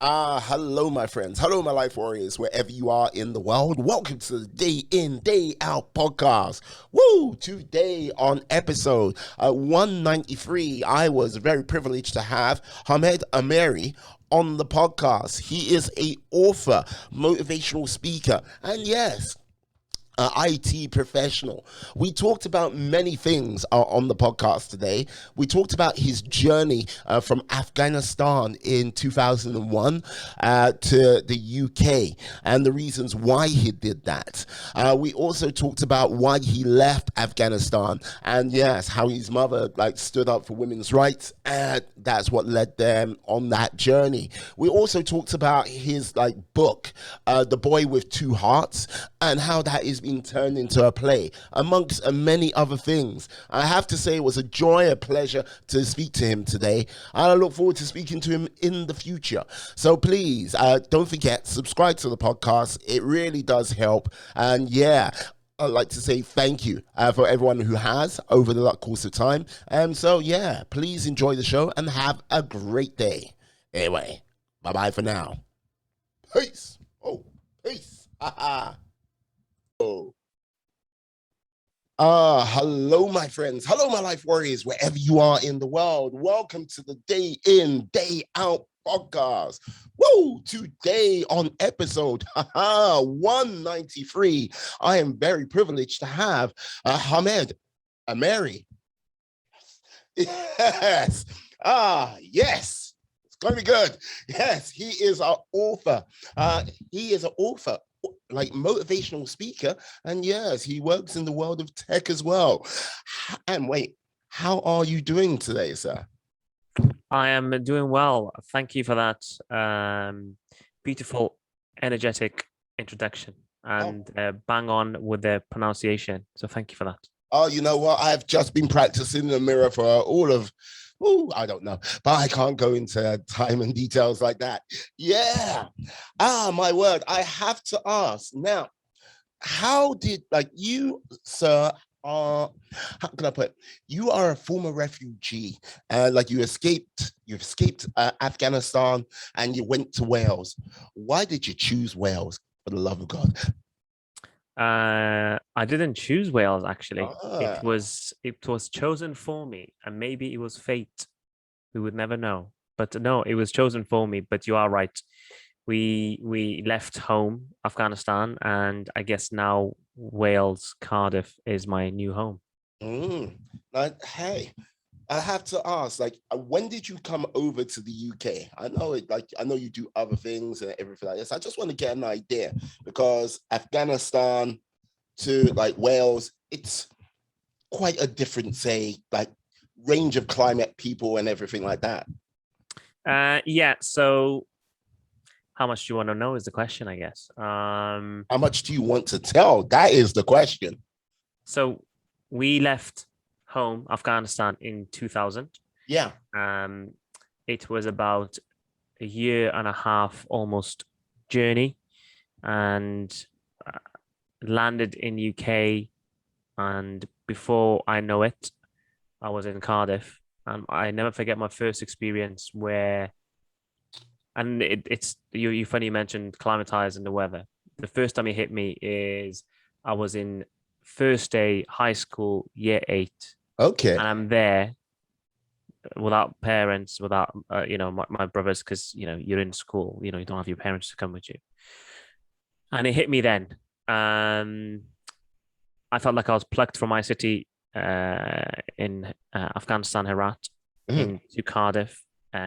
Hello, my friends. Hello, my life warriors, wherever you are in the world. Welcome to the Day In, Day Out podcast. Woo! Today on episode 193, I was very privileged to have Hamed Amiri on the podcast. He is a author, motivational speaker, and yes, IT professional. We talked about many things on the podcast today. We talked about his journey from Afghanistan in 2001 to the UK and the reasons why he did that. We also talked about why he left Afghanistan and yes, how his mother stood up for women's rights, and that's what led them on that journey. We also talked about his book, The Boy with Two Hearts, and how that is being turned into a play, amongst many other things. I have to say it was a joy, a pleasure to speak to him today, and I look forward to speaking to him in the future. So please, don't forget, subscribe to the podcast. It really does help. And yeah, I'd like to say thank you for everyone who has over the course of time. And so yeah, please enjoy the show and have a great day. Anyway, bye-bye for now. Peace. Oh, peace. Oh. Hello, my friends. Hello, my life warriors, wherever you are in the world. Welcome to the Day In, Day Out podcast. Woo! Today on episode 193, I am very privileged to have Hamed Amiri. Yes. Yes. It's going to be good. Yes, he is an author. He is an author, motivational speaker, and yes, he works in the world of tech as well. And wait, how are you doing today, sir? I am doing well. Thank you for that beautiful, energetic introduction Oh, and bang on with the pronunciation. So thank you for that. oh, you know what? I've just been practicing in the mirror for all of, I don't know, but I can't go into time and details like that. Yeah. My word. I have to ask now, how did you, sir, how can I put it? You are a former refugee, you escaped Afghanistan and you went to Wales. Why did you choose Wales, for the love of God? I didn't choose Wales actually. It Ah, was it was chosen for me, and maybe it was fate. We would never know. But no, it was chosen for me. But you are right. We left home, Afghanistan, and I guess now Wales, Cardiff is my new home. mm. Hey, I have to ask, when did you come over to the UK? I know it, I know you do other things and everything like this. I just want to get an idea because Afghanistan to Wales, it's quite a different, say, range of climate, people, and everything like that. Yeah. So how much do you want to know is the question, I guess. How much do you want to tell? That is the question. So we left home, Afghanistan, in 2000. Yeah. Um, it was about a year and a half almost journey, and uh, landed in UK. And before I know it, I was in Cardiff. And I never forget my first experience where, and it's you funny you mentioned climatize and the weather. The first time it hit me is I was in first day high school, year eight, Okay. and I'm there without parents, without my brothers, because you're in school, you don't have your parents to come with you, and it hit me then. Um, I felt like I was plucked from my city in Afghanistan, Herat, Mhm. into Cardiff.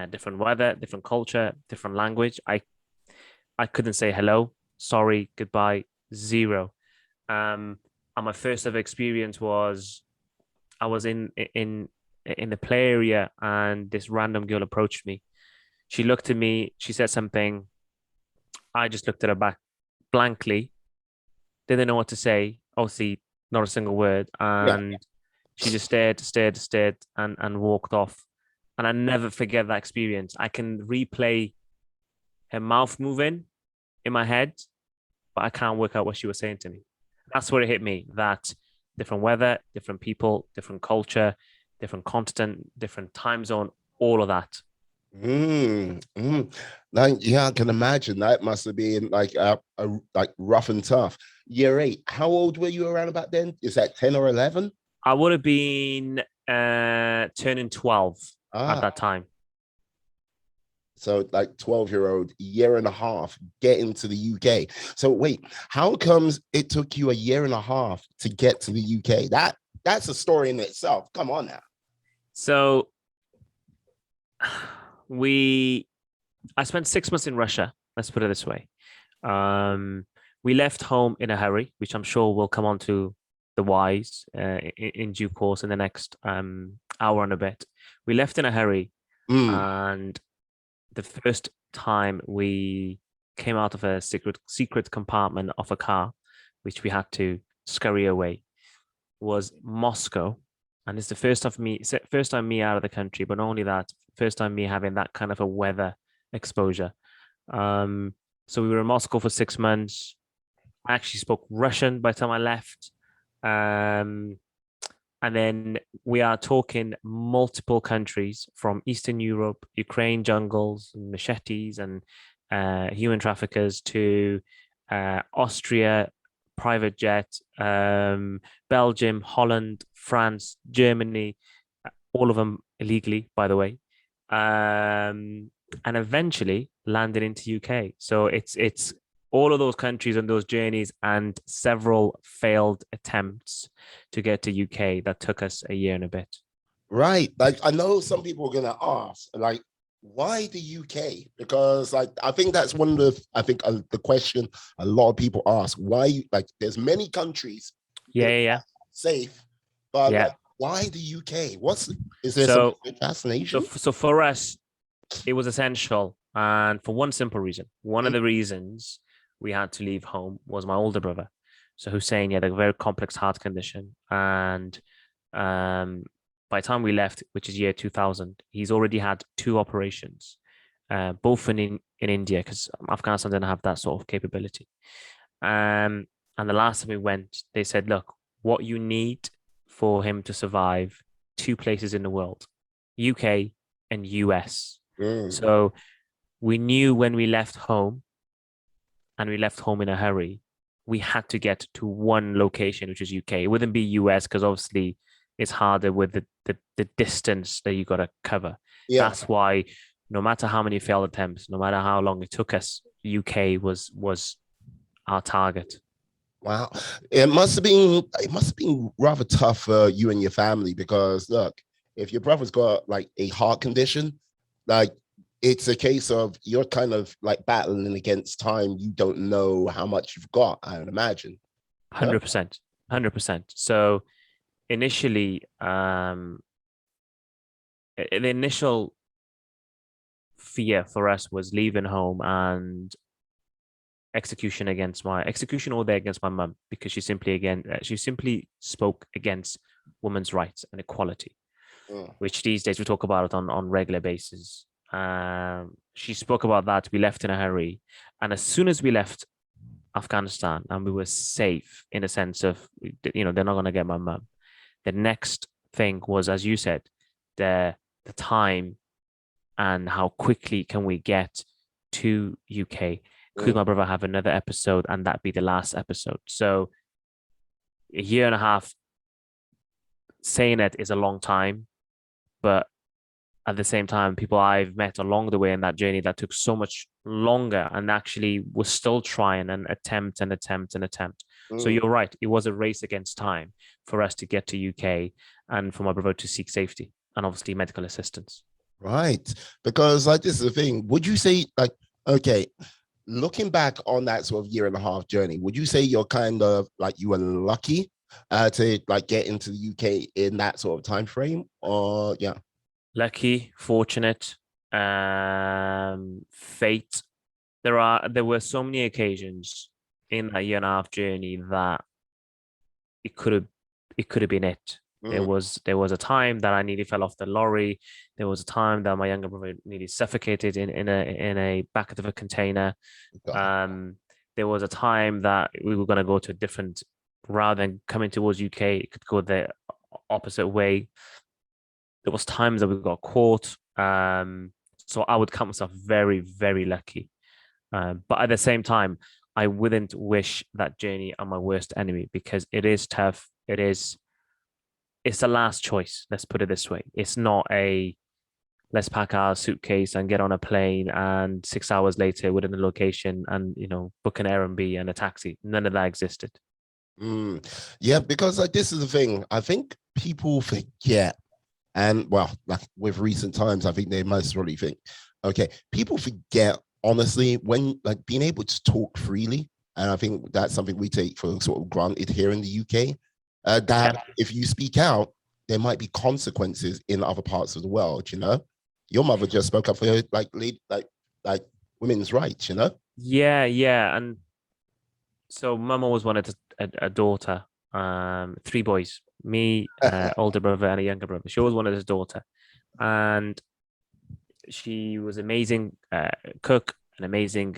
Different weather, different culture, different language. I couldn't say hello, sorry, goodbye, zero. And my first ever experience was I was in the play area, and this random girl approached me. She looked at me, she said something. I just looked at her back blankly, didn't know what to say. Obviously, not a single word. Yeah. And she just stared, and walked off. And I never forget that experience. I can replay her mouth moving in my head, but I can't work out what she was saying to me. That's where it hit me that different weather, different people, different culture, different continent, different time zone, all of that. Mm, mm. Like, yeah, I can imagine that must have been like like rough and tough. Year eight. How old were you around about then? Is that 10 or 11? I would have been turning 12 at Ah, that time. so like 12-year-old, year and a half, getting to the UK. So wait, how comes it took you a year and a half to get to the UK? That's a story in itself. Come on now. So we I spent 6 months in Russia. Let's put it this way. Um, we left home in a hurry, which I'm sure we'll come on to the whys in due course in the next hour and a bit. We left in a hurry, Mm, and the first time we came out of a secret compartment of a car, which we had to scurry away, was Moscow. And it's the first time me out of the country, but not only that, first time me having that kind of a weather exposure. Um, so we were in Moscow for 6 months. I actually spoke Russian by the time I left. Um, and then we are talking multiple countries from Eastern Europe, Ukraine jungles, machetes, and human traffickers to Austria, private jet, Belgium, Holland, France, Germany, all of them illegally, by the way, and eventually landed into UK. So it's all of those countries and those journeys and several failed attempts to get to UK that took us a year and a bit. right. Like I know some people are gonna ask, like, why the UK? Because like I think that's one of the question a lot of people ask. Why like there's many countries Yeah, yeah, yeah. safe, but Yeah. like why the UK? What's is there some So, fascination? so for us, it was essential, and for one simple reason. One of the reasons we had to leave home was my older brother. So Hussein, he had a very complex heart condition, and um, by the time we left, which is year 2000, he's already had two operations, both in India because Afghanistan didn't have that sort of capability. And the last time we went, they said, "Look, what you need for him to survive, two places in the world, UK and US." Mm, So we knew when we left home, and we left home in a hurry, we had to get to one location, which is UK. It wouldn't be US because obviously it's harder with the distance that you got to cover. yeah. That's why no matter how many failed attempts, no matter how long it took us, UK was our target. Wow. It must have been rather tough for you and your family because look, if your brother's got like a heart condition, like it's a case of you're kind of like battling against time. You don't know how much you've got, I would imagine. No? 100%. 100%. So initially, the initial fear for us was leaving home and execution order against my mum because she simply spoke against women's rights and equality, Mm, which these days we talk about it on regular basis. She spoke about that. We left in a hurry, and as soon as we left Afghanistan and we were safe in a sense of they're not going to get my mum. The next thing was, as you said, the time and how quickly can we get to UK? Could mm. my brother have another episode and that be the last episode? So a year and a half saying it is a long time, but at the same time, people I've met along the way in that journey that took so much longer and actually was still trying and attempt and attempt and attempt. So Mm. you're right. It was a race against time for us to get to UK and for my brother to seek safety and obviously medical assistance. Right. Because like this is the thing. Would you say like okay, looking back on that sort of year and a half journey, would you say you're kind of like you were lucky to like get into the UK in that sort of time frame? Or yeah. Lucky, fortunate, fate. There were so many occasions in that year and a half journey that it could have it could have been it. Mm, There was a time that I nearly fell off the lorry. There was a time that my younger brother nearly suffocated in a back of a container. God. Um, there was a time that we were going to go to a different rather than coming towards UK, it could go the opposite way. There was times that we got caught. So I would count myself very, very lucky. But at the same time, I wouldn't wish that journey on my worst enemy because it is tough. It's the last choice. Let's put it this way. It's not a let's pack our suitcase and get on a plane and 6 hours later we're in a location and book an Airbnb and a taxi. None of that existed. Yeah, because like this is the thing. I think people forget, and well, like with recent times, I think they most probably think, okay, people forget honestly when like being able to talk freely, and I think that's something we take for sort of granted here in the UK. That if you speak out, there might be consequences in other parts of the world. Your mother just spoke up for her like women's rights. Yeah. And so mum always wanted a daughter, three boys, me, older brother, and a younger brother. She always wanted a daughter, and she was amazing cook, an amazing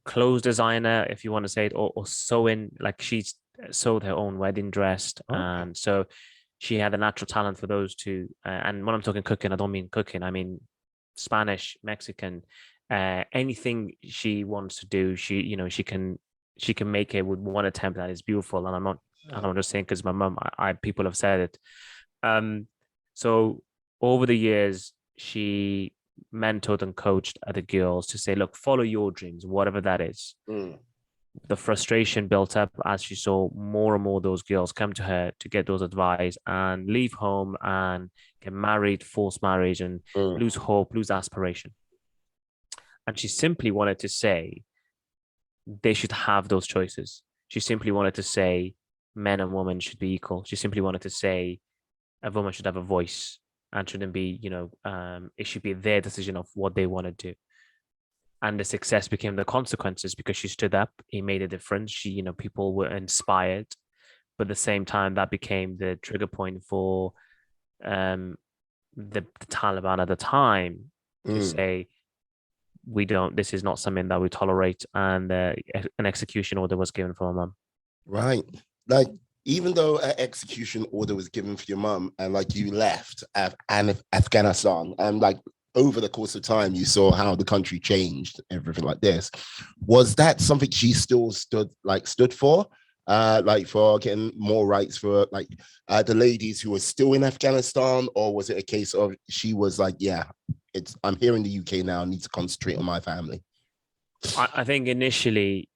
clothes designer, if you want to say it, or sewing. Like she's sewed her own wedding dress, and so she had a natural talent for those two. And when I'm talking cooking, I don't mean cooking. I mean Spanish, Mexican, anything she wants to do. She can make it with one attempt that is beautiful. And I'm not just saying because my mum. I people have said it. So over the years, she mentored and coached other girls to say, look, follow your dreams, whatever that is. The frustration built up as she saw more and more of those girls come to her to get those advice and leave home and get married, forced marriage, and lose hope, lose aspiration. And she simply wanted to say they should have those choices. She simply wanted to say men and women should be equal. She simply wanted to say a woman should have a voice and shouldn't be, it should be their decision of what they want to do. And the success became the consequences because she stood up. It made a difference. People were inspired, but at the same time, that became the trigger point for the Taliban at the time to say, this is not something that we tolerate. And an execution order was given for my mum. Right. Like, even though an execution order was given for your mum and like you left Afghanistan and like over the course of time you saw how the country changed, everything like this, was that something she still stood for? Like for getting more rights for like the ladies who were still in Afghanistan, or was it a case of she was like, yeah, I'm here in the UK now, I need to concentrate on my family? I think initially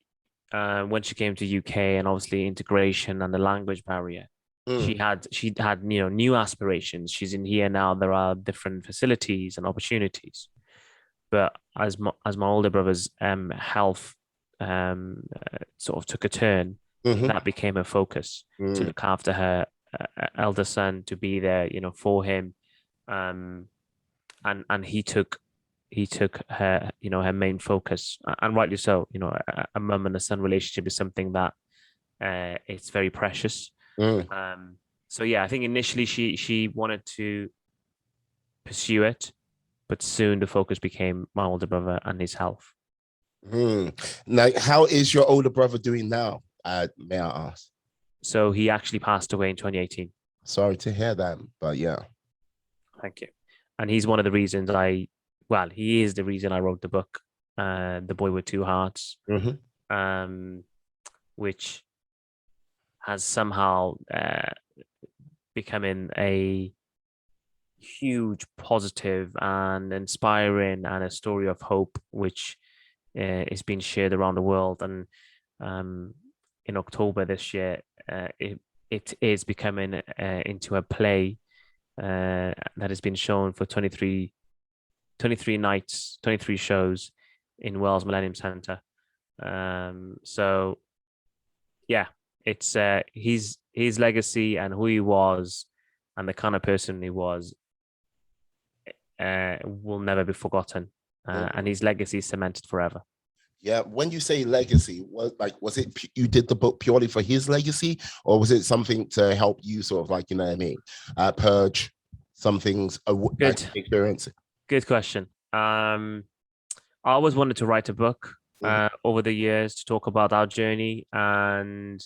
when she came to UK and obviously integration and the language barrier, she had new aspirations. She's in here now. There are different facilities and opportunities, but as my older brother's health sort of took a turn, that became a focus to look after her elder son, to be there, for him, and he took her, her main focus, and rightly so. A mum and a son relationship is something that it's very precious. So yeah, I think initially she wanted to pursue it, but soon the focus became my older brother and his health. Now, how is your older brother doing now? May I ask? So he actually passed away in 2018. Sorry to hear that, but yeah. Thank you. And he's one of the reasons he is the reason I wrote the book, The Boy with Two Hearts, which has somehow becoming a huge positive and inspiring and a story of hope, which is being shared around the world. And in October this year, it is becoming into a play that has been shown for 23 nights, 23 shows in Wales Millennium Centre. So yeah, it's his legacy and who he was and the kind of person he was will never be forgotten. And his legacy is cemented forever. Yeah, when you say legacy, was it you did the book purely for his legacy, or was it something to help you sort of like, purge some things, Good experience? Good question. I always wanted to write a book over the years to talk about our journey and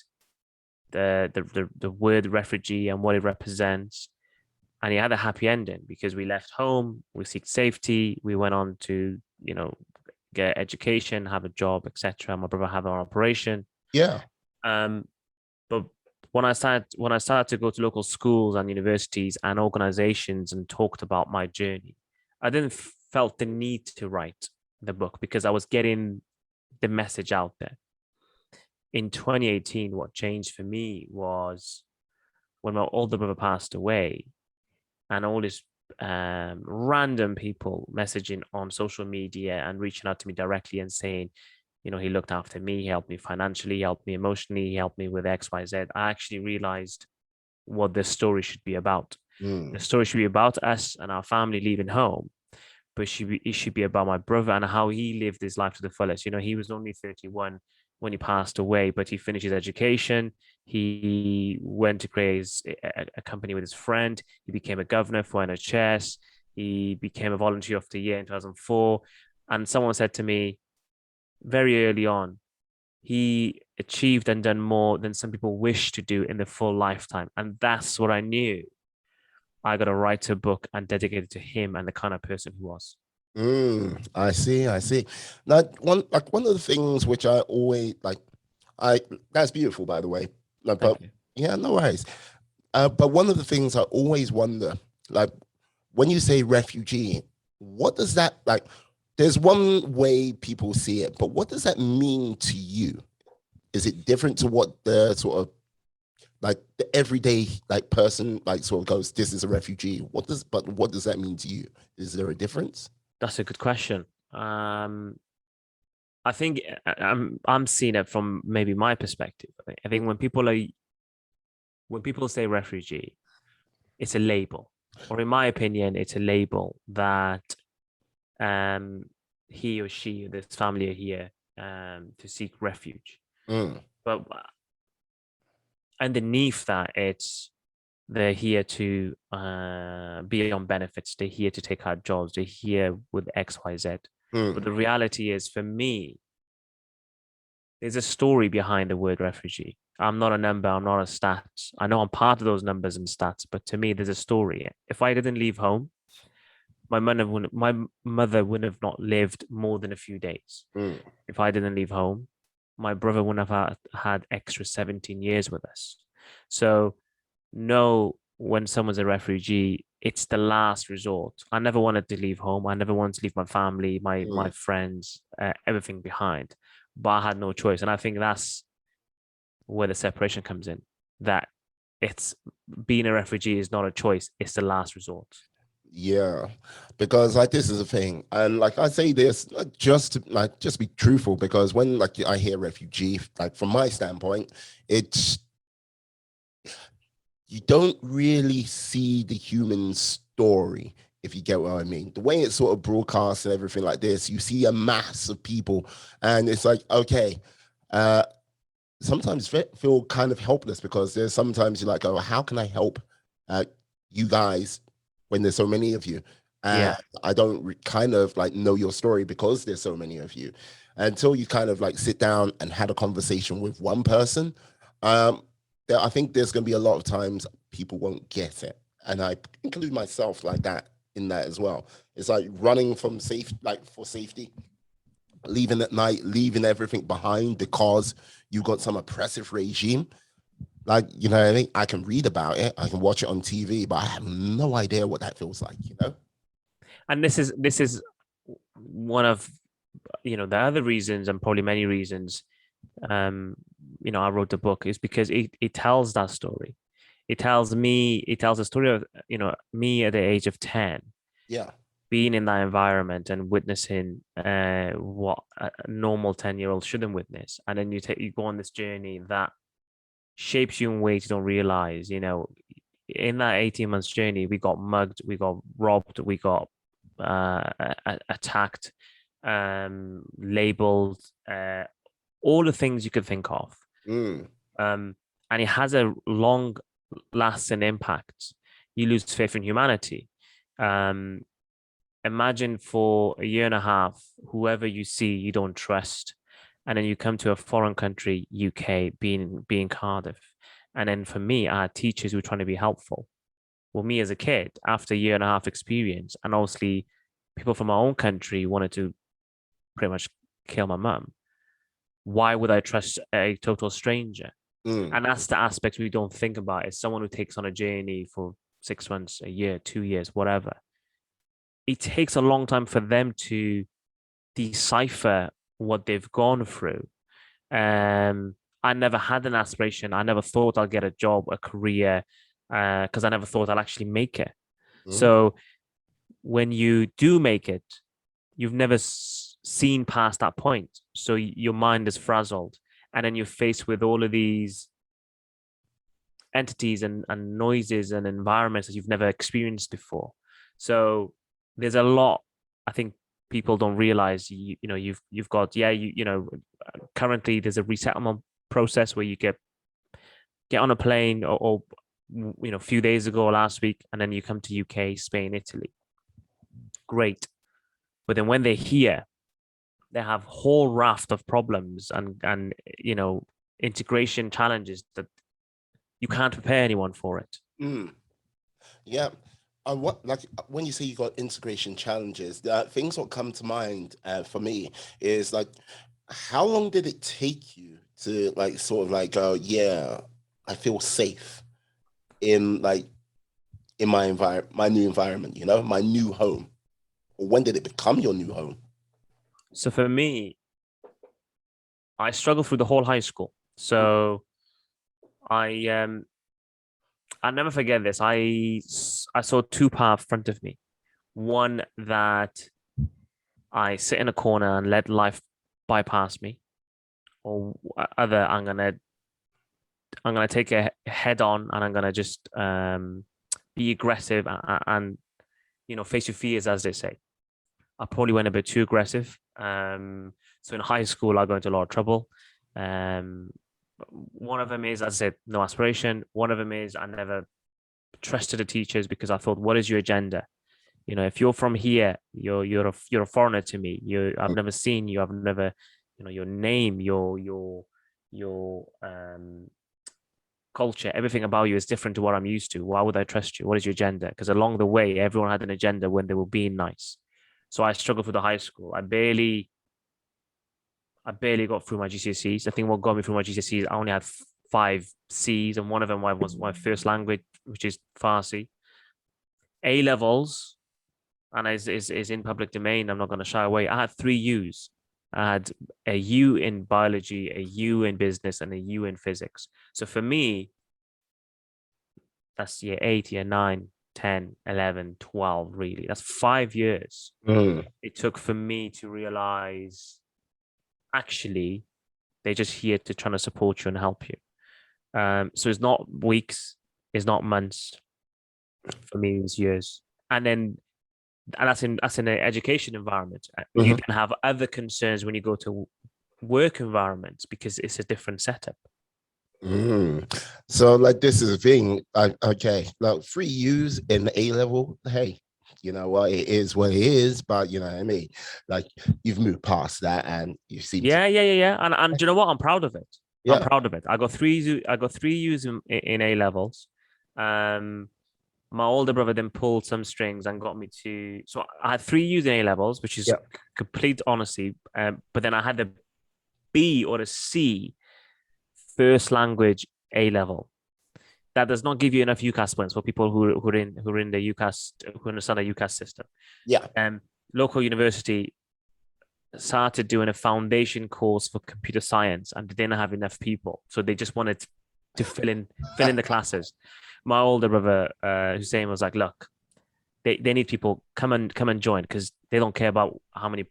the word refugee and what it represents. and he had a happy ending because we left home, we seek safety, we went on to, get education, have a job, etc. My brother had an operation. Yeah. Um, but when I started to go to local schools and universities and organizations and talked about my journey, I didn't felt the need to write the book because I was getting the message out there. In 2018, what changed for me was when my older brother passed away, and all these random people messaging on social media and reaching out to me directly and saying, he looked after me, he helped me financially, he helped me emotionally, he helped me with XYZ. I actually realized what this story should be about. The Mm. story should be about us and our family leaving home, but it should be about my brother and how he lived his life to the fullest. He was only 31 when he passed away, but he finished his education. He went to create a company with his friend. He became a governor for NHS. He became a volunteer of the year in 2004. And someone said to me very early on, he achieved and done more than some people wish to do in their full lifetime. And that's what I knew. I got to write a book and dedicate it to him and the kind of person he was. I see, I see. Now, one of the things which I always like, I that's beautiful, by the way. No, but Thank you. yeah, no worries. But one of the things I always wonder, like when you say refugee, what does that like? There's one way people see it, but what does that mean to you? Is it different to what the sort of like the everyday like person like sort of goes, this is a refugee? What does that mean to you? Is there a difference? That's a good question. I think I'm seeing it from maybe my perspective. I think when people say refugee, it's a label, or in my opinion, it's a label that um he or she, this family are here to seek refuge. Mm, But underneath that, it's they're here to be on benefits. They're here to take out jobs. They're here with XYZ. But mm, the reality is, for me, there's a story behind the word refugee. I'm not a number, I'm not a stat. I know I'm part of those numbers and stats, but to me, there's a story. If I didn't leave home, my mother wouldn't have not lived more than a few days. mm. If I didn't leave home, my brother wouldn't have had extra 17 years with us. So, no, when someone's a refugee, it's the last resort. I never wanted to leave home. I never wanted to leave my family, my Mm. friends, everything behind. But I had no choice, and I think that's where the separation comes in. That it's being a refugee is not a choice; it's the last resort. Yeah, because like this is a thing, and like I say this just to like just be truthful, because when like I hear refugee, like from my standpoint, it's you don't really see the human story, if you get what I mean. The way it's sort of broadcast and everything like this, you see a mass of people, and it's like, okay, uh, sometimes feel kind of helpless, because there's sometimes you're like, oh, how can I help uh, you guys when there's so many of you? And Yeah, I don't kind of like know your story because there's so many of you. Until you kind of like sit down and had a conversation with one person, um, I think there's going to be a lot of times people won't get it. And I include myself like that in that as well. It's like running from safe, like for safety, leaving at night, leaving everything behind because you got some oppressive regime. Like, you know what I mean? I can read about it, I can watch it on TV, but I have no idea what that feels like, you know? and this is one of the other reasons, and probably many reasons. Um, I wrote the book is because it tells that story. It tells the story of me at the age of 10 Yeah. being in that environment and witnessing what a normal 10-year-old shouldn't witness. And then you go on this journey that shapes you in ways you don't realize. In that 18 months journey, we got mugged, we got robbed, we got attacked, labeled, all the things you could think of. Mm, Um, and it has a long lasting impact. You lose faith in humanity. Um, Imagine for a year and a half, whoever you see, you don't trust. And then you come to a foreign country, UK, being Cardiff. And then for me, I had teachers who were trying to be helpful. Well, me as a kid, after a year and a half experience, and obviously people from our own country wanted to pretty much kill my mum. Why would I trust a total stranger? Mm. And that's the aspect we don't think about. Is someone who takes on a journey for 6 months, a year, 2 years, whatever. It takes a long time for them to decipher what they've gone through. I never had an aspiration. I never thought I'll get a job, a career, because I never thought I'll actually make it. Mm. So when you do make it, you've never seen past that point. So your mind is frazzled. And then you're faced with all of these entities and noises and environments that you've never experienced before. So there's a lot I think people don't realize. You've got currently there's a resettlement process where you get on a plane or a few days ago or last week, and then you come to UK, Spain, Italy. Great. But then when they're here, they have a whole raft of problems and integration challenges that you can't prepare anyone for it. Mm. Yeah. What like when you say you got integration challenges, things that come to mind for me is like, how long did it take you to like sort of like go, yeah, I feel safe in like in my environment, my new environment, my new home? Or when did it become your new home? So for me, I struggled through the whole high school. So I'll never forget this. I saw two paths in front of me. One that I sit in a corner and let life bypass me, or other I'm gonna take it head on and I'm gonna just be aggressive and face your fears, as they say. I probably went a bit too aggressive. So in high school, I got into a lot of trouble. Um, one of them is, as I said, no aspiration. One of them is I never trusted the teachers because I thought, what is your agenda? If you're from here, you're a foreigner to me. I've never seen you. I've never, your name, your culture, everything about you is different to what I'm used to. Why would I trust you? What is your agenda? Because along the way, everyone had an agenda when they were being nice. So I struggled with the high school. I barely got through my GCSEs. I think what got me through my GCSEs, I only had 5 Cs, and one of them was my first language, which is Farsi. A levels, and is in public domain. I'm not going to shy away. I had 3 U's. I had a U in biology, a U in business, and a U in physics. So for me, that's year 8, year 9, 10, 11, 12, really. That's 5 years Mm. it took for me to realize actually they're just here to try to support you and help you. So it's not weeks, it's not months. For me, it's years. And that's in an education environment. You Mhm. can have other concerns when you go to work environments because it's a different setup. Mm. So like this is a thing. Okay, like 3 U's in the A level. Hey, you know what? It is what it is. But you know what I mean. Like you've moved past that, and you seem to. Yeah. And do you know what? I'm proud of it. I'm Yeah. proud of it. I got 3 U's in A levels. Um, my older brother then pulled some strings and got me to. So I had 3 U's in A levels, which is Yeah. complete honesty. But then I had the B or a C first language A level. That does not give you enough UCAS points for people who are in the UCAS, who understand the UCAS system. Yeah. Local university started doing a foundation course for computer science, and they didn't have enough people, so they just wanted to fill in the classes. My older brother Hussein was like, "Look, they need people. Come and join because they don't care about how many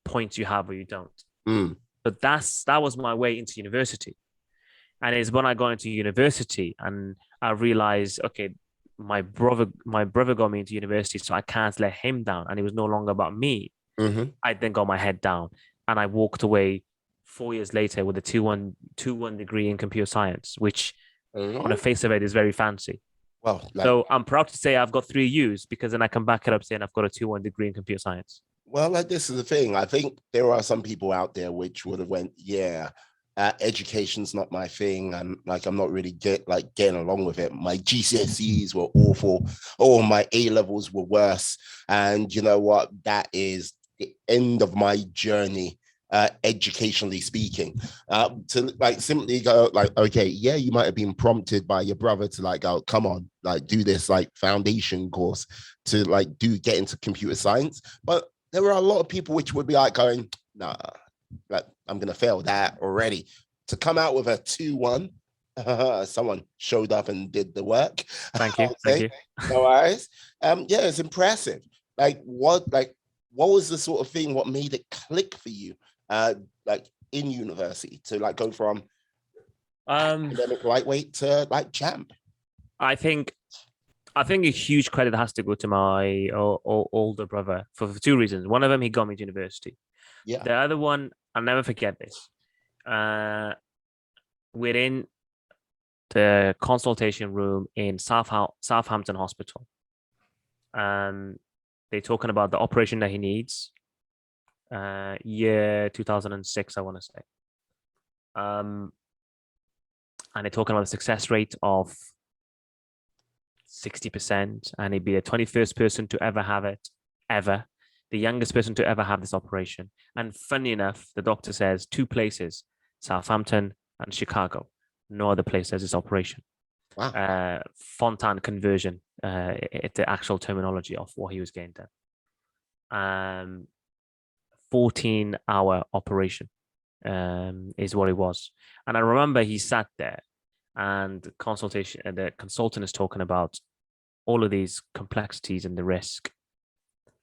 points you have or you don't." Mm. But that was my way into university. And it's when I got into university and I realized, okay, my brother got me into university, so I can't let him down. And it was no longer about me. Mm-hmm. I then got my head down and I walked away 4 years later with a 2-1 degree in computer science, which on the Mm-hmm. face of it is very fancy. Well, like, So I'm proud to say I've got 3 U's because then I can back it up saying I've got a 2-1 degree in computer science. like this is the thing. I think there are some people out there which would have went, yeah, Education's not my thing. I'm not really getting along with it. My GCSEs were awful. Oh, my A levels were worse. And you know what? That is the end of my journey, educationally speaking. To like simply go like, okay, yeah, you might have been prompted by your brother to like go, come on, like do this like foundation course to like get into computer science. But there were a lot of people which would be like going, nah, like I'm gonna fail that already. To come out with a 2-1, someone showed up and did the work. Thank you. I'll Thank say, you. no worries. Yeah, it's impressive. What was the sort of thing? What made it click for you? Like in university to like go from academic lightweight to like champ. I think I think a huge credit has to go to my older brother for two reasons. One of them, he got me to university. Yeah. The other one, I'll never forget this. Uh, we're in the consultation room in Southampton Hospital. They're talking about the operation that he needs. Year 2006, I want to say. And they're talking about the success rate of 60%, and he'd be the 21st person to ever have it, ever. The youngest person to ever have this operation. And funny enough, the doctor says two places, Southampton and Chicago. No other place has this operation. Wow. Fontan conversion, the actual terminology of what he was getting done. 14-hour operation is what it was. And I remember he sat there and the consultant is talking about all of these complexities and the risk.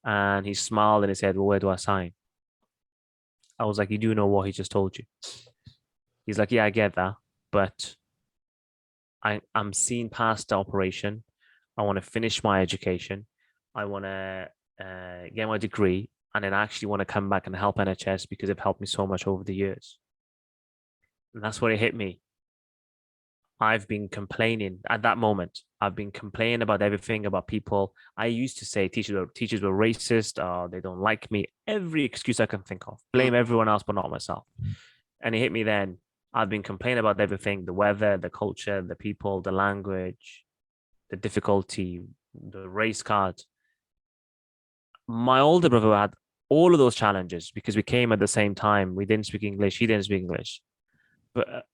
And he smiled and he said, well, where do I sign? I was like, you do know what he just told you? He's like, yeah, I get that. But I'm seeing past the operation. I want to finish my education. I want to get my degree. And then I actually want to come back and help NHS because they've helped me so much over the years. And that's where it hit me. I've been complaining at that moment. I've been complaining about everything, about people. I used to say teachers were racist, they don't like me. Every excuse I can think of. Blame everyone else, but not myself. And it hit me then. I've been complaining about everything: the weather, the culture, the people, the language, the difficulty, the race card. My older brother had all of those challenges because we came at the same time. We didn't speak English. He didn't speak English. But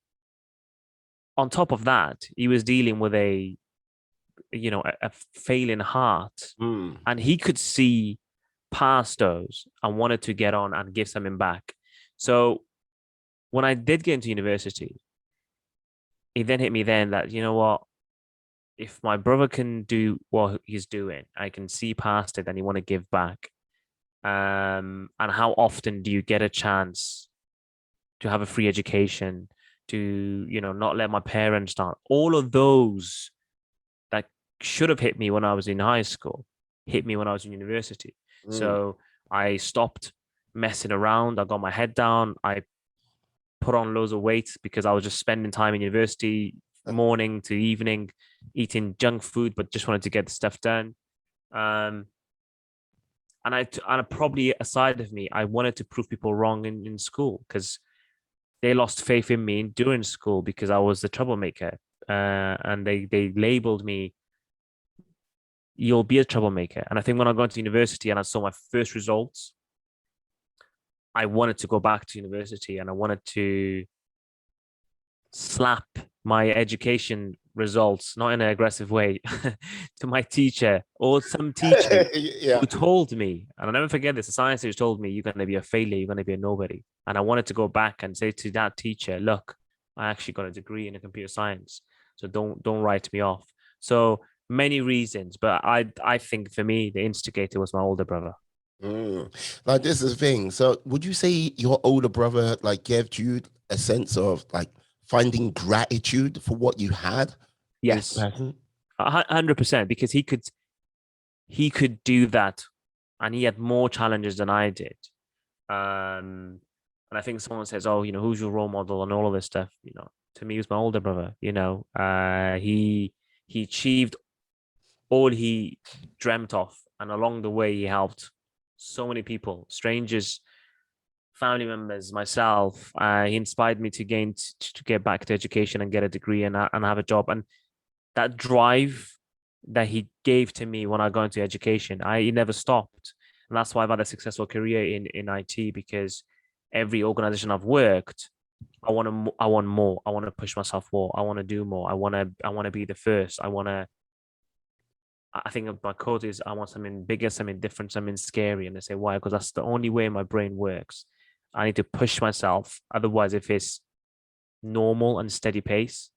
on top of that, he was dealing with a failing heart, Mm. and he could see past those and wanted to get on and give something back. So when I did get into university, it then hit me then that, you know what, if my brother can do what he's doing, I can see past it and you want to give back. And how often do you get a chance to have a free education, to, not let my parents down? All of those that should have hit me when I was in high school hit me when I was in university. So I stopped messing around. I got my head down. I put on loads of weight because I was just spending time in university, morning to evening, eating junk food, but just wanted to get the stuff done. And probably aside of me, I wanted to prove people wrong in school because they lost faith in me during school because I was the troublemaker. And they labeled me, you'll be a troublemaker. And I think when I got to university and I saw my first results, I wanted to go back to university and I wanted to slap my education results, not in an aggressive way, to my teacher or some teacher Yeah. who told me, and I'll never forget this, a science teacher told me, you're going to be a failure, you're going to be a nobody. And I wanted to go back and say to that teacher, look, I actually got a degree in computer science, so don't write me off. So many reasons, but I think for me, the instigator was my older brother. Like this is the thing. So would you say your older brother like gave you a sense of like finding gratitude for what you had in Yes, comparison? 100%, because he could do that, and he had more challenges than I did. And I think someone says, "Oh, who's your role model?" and all of this stuff. To me, he was my older brother. He achieved all he dreamt of, and along the way, he helped so many people, strangers, family members, myself. He inspired me to to get back to education and get a degree and have a job. And that drive that he gave to me when I got into education, he never stopped. And that's why I've had a successful career in IT, because every organization I've worked, I want more. I want to push myself more. I want to do more. I want to be the first. I think my quote is, I want something bigger, something different, something scary. And I say, why? Because that's the only way my brain works. I need to push myself. Otherwise, if it's normal and steady pace,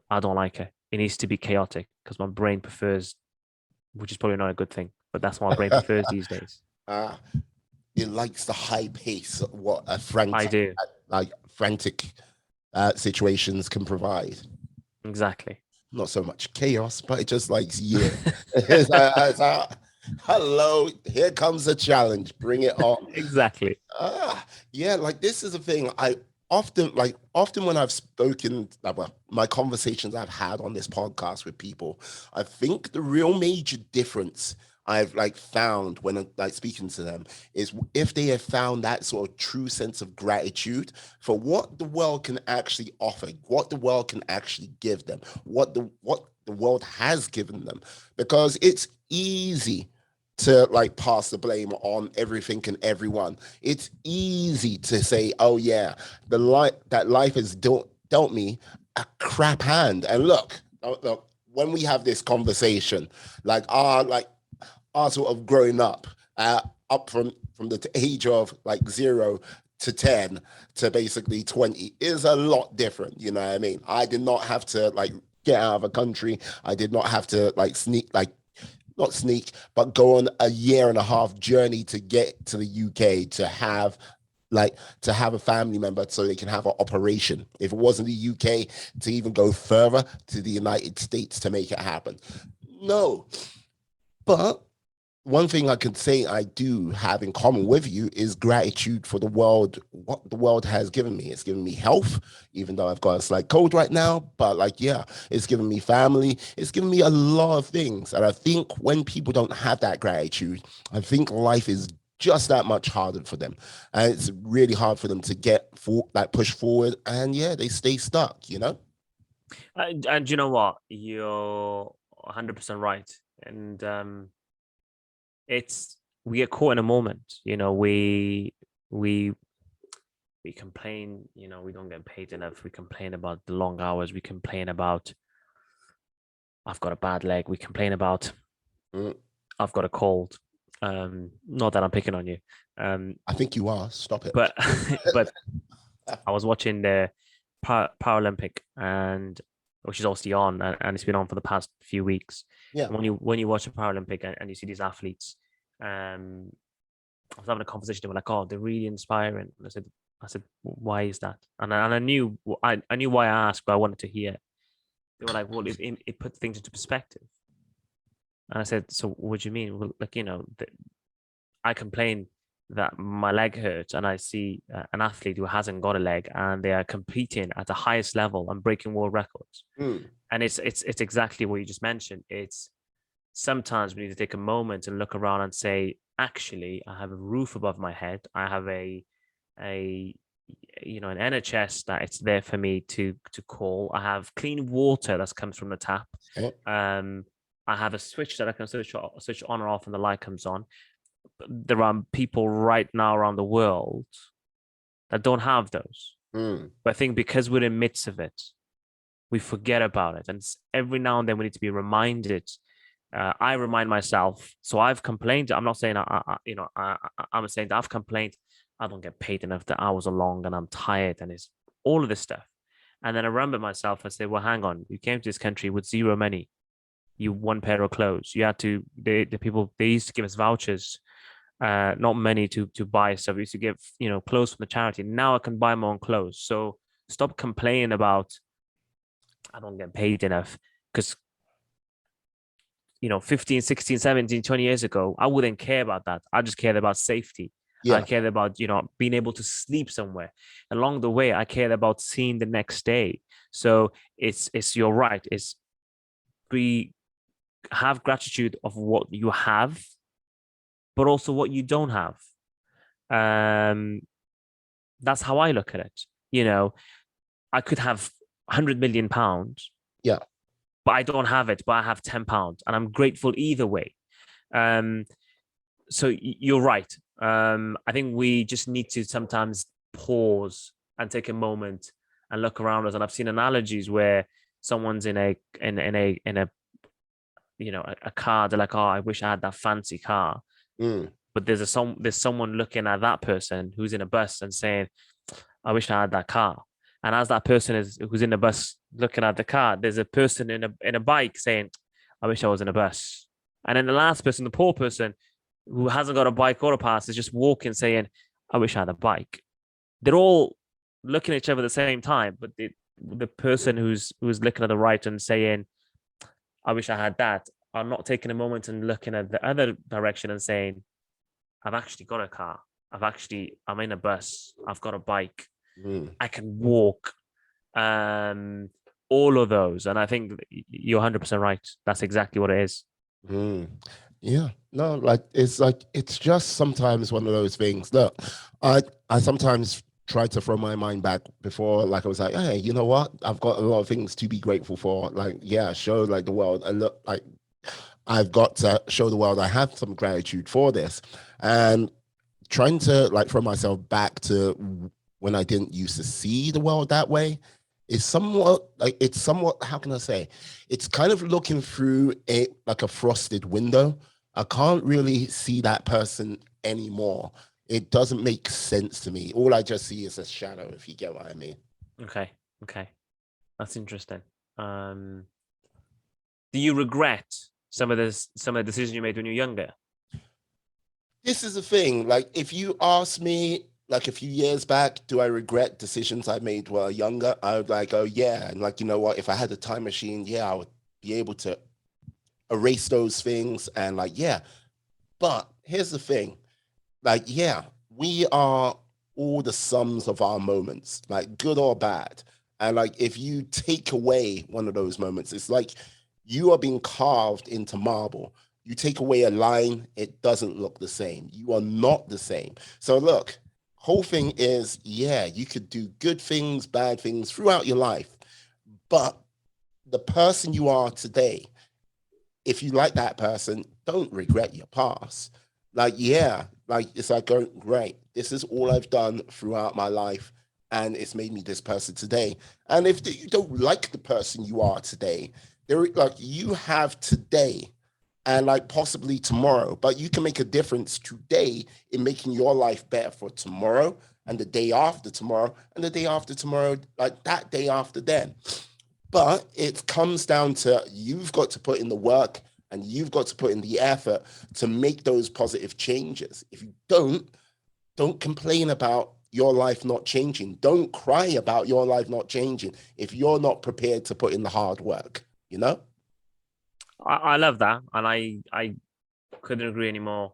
I don't like it. It needs to be chaotic because my brain prefers, which is probably not a good thing, but that's what my brain prefers these days. uh, it likes the high pace, what a I do. frantic situations can provide. Exactly. Not so much chaos, but it just likes, yeah. It's hello, here comes a challenge. Bring it on. Exactly. Yeah, like this is a thing I often when I've spoken, well, my conversations I've had on this podcast with people, I think the real major difference I've like found when I'm like speaking to them is if they have found that sort of true sense of gratitude for what the world can actually offer, what the world can actually give them, what the world has given them, because it's easy to like pass the blame on everything and everyone. It's easy to say, "Oh yeah, life has dealt me a crap hand." And look, when we have this conversation, like our sort of growing up from the age of like 0 to 10 to basically 20 is a lot different. You know what I mean? I did not have to like get out of a country. I did not have to like sneak like not sneak, but go on a year and a half journey to get to the UK to have a family member so they can have an operation. If it wasn't the UK, to even go further to the United States to make it happen. No, but one thing I could say I do have in common with you is gratitude for the world, what the world has given me. It's given me health, even though I've got a slight cold right now. But like, yeah, it's given me family. It's given me a lot of things. And I think when people don't have that gratitude, I think life is just that much harder for them. And it's really hard for them to push forward. And yeah, they stay stuck, you know? And you know what? You're 100% right. And it's we get caught in a moment. We we complain. We don't get paid enough. We complain about the long hours. We complain about I've got a bad leg. We complain about Mm, I've got a cold. Not that I'm picking on you. I think you are. Stop it. But but I was watching the Paralympic, and which is obviously on, and it's been on for the past few weeks. Yeah. And when you watch a Paralympic and you see these athletes, um, I was having a conversation. They were like, "Oh, they're really inspiring." And I said, "Why is that?" And I knew why I asked, but I wanted to hear. They were like, "Well, it put things into perspective." And I said, "So what do you mean?" Well, like I complain that my leg hurts, and I see an athlete who hasn't got a leg, and they are competing at the highest level and breaking world records. Mm, And it's exactly what you just mentioned. It's sometimes we need to take a moment and look around and say, actually, I have a roof above my head. I have a an NHS that it's there for me to call. I have clean water that comes from the tap. okay. Um, I have a switch that I can switch on or off, and the light comes on. There are people right now around the world that don't have those. Mm, But I think because we're in the midst of it, we forget about it. And every now and then we need to be reminded. I remind myself. So I've complained. I'm not saying I'm saying that I've complained. I don't get paid enough. The hours are long, and I'm tired, and it's all of this stuff. And then I remember myself. I say, well, hang on. You came to this country with zero money. You one pair of clothes. You had to. The people they used to give us vouchers, not money to buy stuff. We used to give clothes from the charity. Now I can buy my own clothes. So stop complaining about I don't get paid enough, because 15, 16, 17, 20 years ago, I wouldn't care about that. I just cared about safety. I yeah. cared about, being able to sleep somewhere. Along the way, I cared about seeing the next day. So you're right. It's we have gratitude of what you have, but also what you don't have. That's how I look at it. You know, I could have £100 million, Yeah. but I don't have it, but I have £10, and I'm grateful either way. Um, so you're right. I think we just need to sometimes pause and take a moment and look around us. And I've seen analogies where someone's in a a car. They're like, oh, I wish I had that fancy car. Mm. But there's someone looking at that person who's in a bus and saying, I wish I had that car. And as that person is who's in the bus looking at the car, there's a person in a bike saying, I wish I was in a bus. And then the last person, the poor person who hasn't got a bike or a pass, is just walking saying, I wish I had a bike. They're all looking at each other at the same time, but the person who's looking at the right and saying, I wish I had that, are not taking a moment and looking at the other direction and saying, I've actually got a car. I'm in a bus. I've got a bike. Mm. I can walk. All of those. And I think you're 100% right. That's exactly what it is. Mm. Yeah. No, like it's just sometimes one of those things. Look, I sometimes try to throw my mind back before, like I was like, hey, you know what? I've got a lot of things to be grateful for. Like, yeah, show like the world. And look, like I've got to show the world I have some gratitude for this. And trying to like throw myself back to when I didn't used to see the world that way is somewhat like it's somewhat, how can I say, it's kind of looking through a like a frosted window. I can't really see that person anymore. It doesn't make sense to me. All I just see is a shadow, if you get what I mean. Okay. Okay. That's interesting. Um, do you regret some of the decisions you made when you were younger? This is the thing. Like, if you ask me, like a few years back, do I regret decisions I made while younger? I would like, oh yeah, and like, you know what? If I had a time machine, yeah, I would be able to erase those things and like, yeah. But here's the thing. Like, yeah, we are all the sums of our moments, like good or bad. And like, if you take away one of those moments, it's like you are being carved into marble. You take away a line, it doesn't look the same. You are not the same. So look, whole thing is, yeah, you could do good things, bad things throughout your life, but the person you are today, if you like that person, don't regret your past. Like, yeah, like it's like going, great. This is all I've done throughout my life, and it's made me this person today. And if you don't like the person you are today, there like you have today and like possibly tomorrow, but you can make a difference today in making your life better for tomorrow and the day after tomorrow and the day after tomorrow, like that day after then. But it comes down to you've got to put in the work and you've got to put in the effort to make those positive changes. If you don't complain about your life not changing. Don't cry about your life not changing if you're not prepared to put in the hard work, you know? I love that, and I couldn't agree anymore.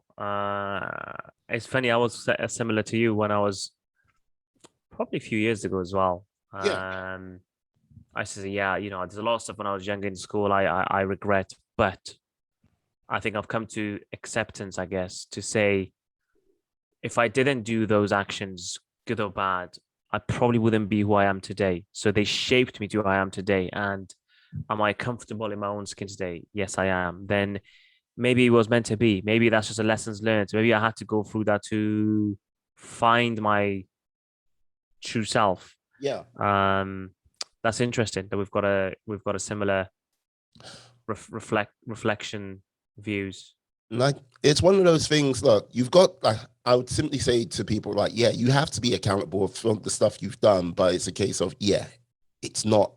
It's funny. I was similar to you when I was probably a few years ago as well. Yeah. I said, yeah, there's a lot of stuff when I was younger in school I regret, but I think I've come to acceptance, I guess, to say if I didn't do those actions, good or bad, I probably wouldn't be who I am today. So they shaped me to who I am today. And am I comfortable in my own skin today? Yes, I am. Then maybe it was meant to be. Maybe that's just a lessons learned. Maybe I had to go through that to find my true self. Yeah. Um, that's interesting that we've got a similar reflection views. Like it's one of those things. Look, you've got like I would simply say to people like, yeah, you have to be accountable for the stuff you've done, but it's a case of yeah, it's not.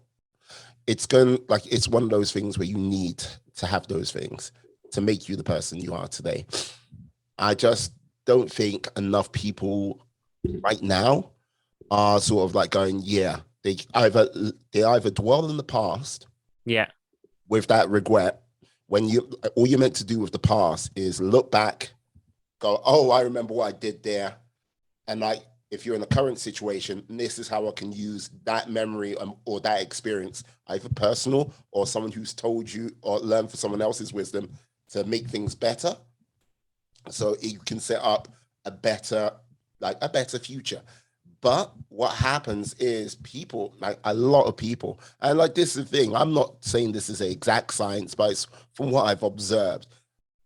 It's going like it's one of those things where you need to have those things to make you the person you are today. I just don't think enough people right now are sort of like going, yeah, they either dwell in the past Yeah, with that regret when you all you're meant to do with the past is look back, go, oh, I remember what I did there, and like if you're in a current situation, this is how I can use that memory or that experience, either personal or someone who's told you or learned from someone else's wisdom to make things better, so you can set up a better future. But what happens is people, like a lot of people, and like this is the thing, I'm not saying this is an exact science, but it's from what I've observed.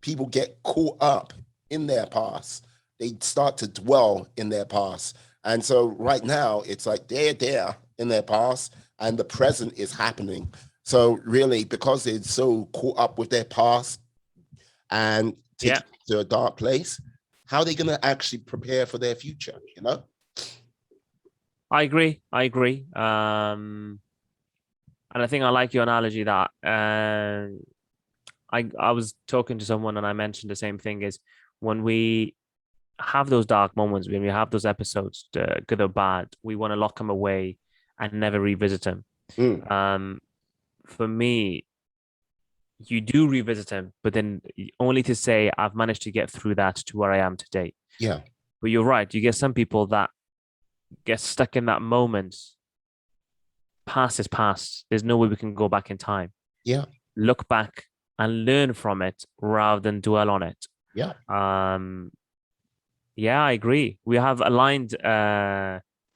People get caught up in their past. They start to dwell in their past. And so right now, it's like they're there in their past and the present is happening. So really, because they're so caught up with their past and Yeah, taking it to a dark place, how are they going to actually prepare for their future, you know? I agree. I agree. And I think I like your analogy that I was talking to someone and I mentioned the same thing is when we have those dark moments, when we have those episodes, good or bad, we want to lock them away and never revisit them. Mm, Um, for me, you do revisit them, but then only to say I've managed to get through that to where I am today. yeah, But you're right. You get some people that get stuck in that moment. Past is past. There's no way we can go back in time. yeah, Look back and learn from it rather than dwell on it. yeah. Um, yeah, I agree. We have aligned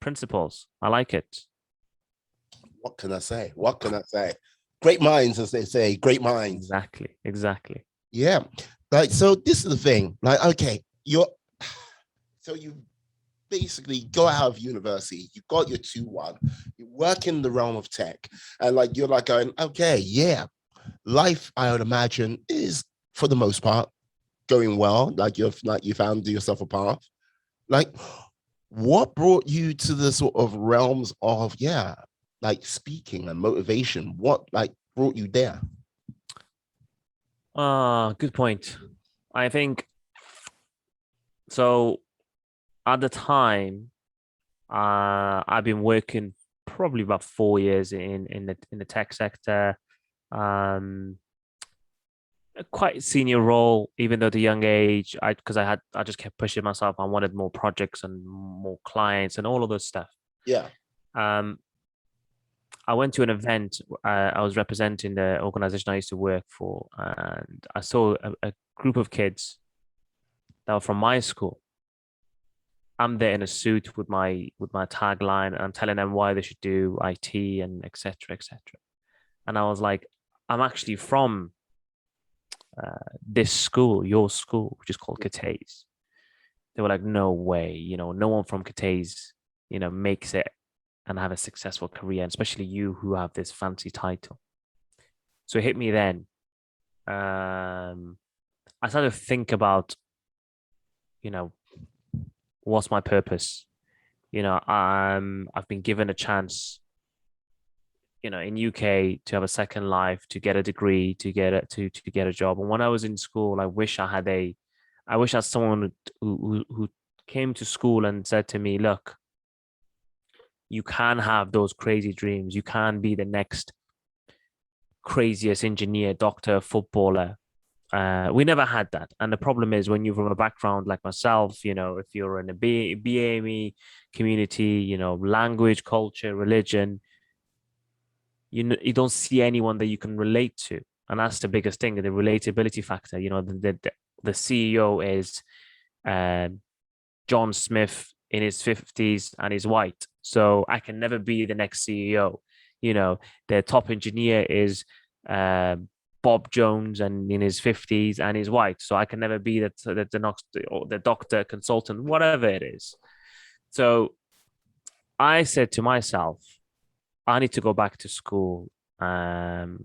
principles. I like it. What can I say? What can I say? Great minds, as they say, great minds. Exactly. Exactly. Yeah. Like, so this is the thing. Like, okay, so you basically go out of university, you got your 2-1, you work in the realm of tech, and like you're like going, okay, yeah, life, I would imagine, is for the most part going well. Like you found yourself a path. Like, what brought you to the sort of realms of like speaking and motivation? What like brought you there? Good point. I think so. At the time, I've been working probably about 4 years in the tech sector. Um, a quite senior role, even though at a young age, I just kept pushing myself. I wanted more projects and more clients and all of this stuff. Yeah. Um, I went to an event. I was representing the organization I used to work for, and I saw a group of kids that were from my school. I'm there in a suit with my tagline, and I'm telling them why they should do IT and etc. etc. And I was like, I'm actually from this school, your school, which is called Cateys. They were like, no way, no one from Cateys, makes it and have a successful career, and especially you who have this fancy title. So it hit me then. I started to think about, you know, what's my purpose? I've been given a chance, in UK to have a second life, to get a degree, to get a job. And when I was in school, I wish I had someone who came to school and said to me, look, you can have those crazy dreams. You can be the next craziest engineer, doctor, footballer. We never had that. And the problem is when you're from a background like myself, if you're in a BAME community, language, culture, religion, you don't see anyone that you can relate to. And that's the biggest thing, the relatability factor. The CEO is John Smith in his 50s and he's white. So I can never be the next CEO. The top engineer is Bob Jones and in his 50s and he's white. So I can never be the doctor, consultant, whatever it is. So I said to myself, I need to go back to school and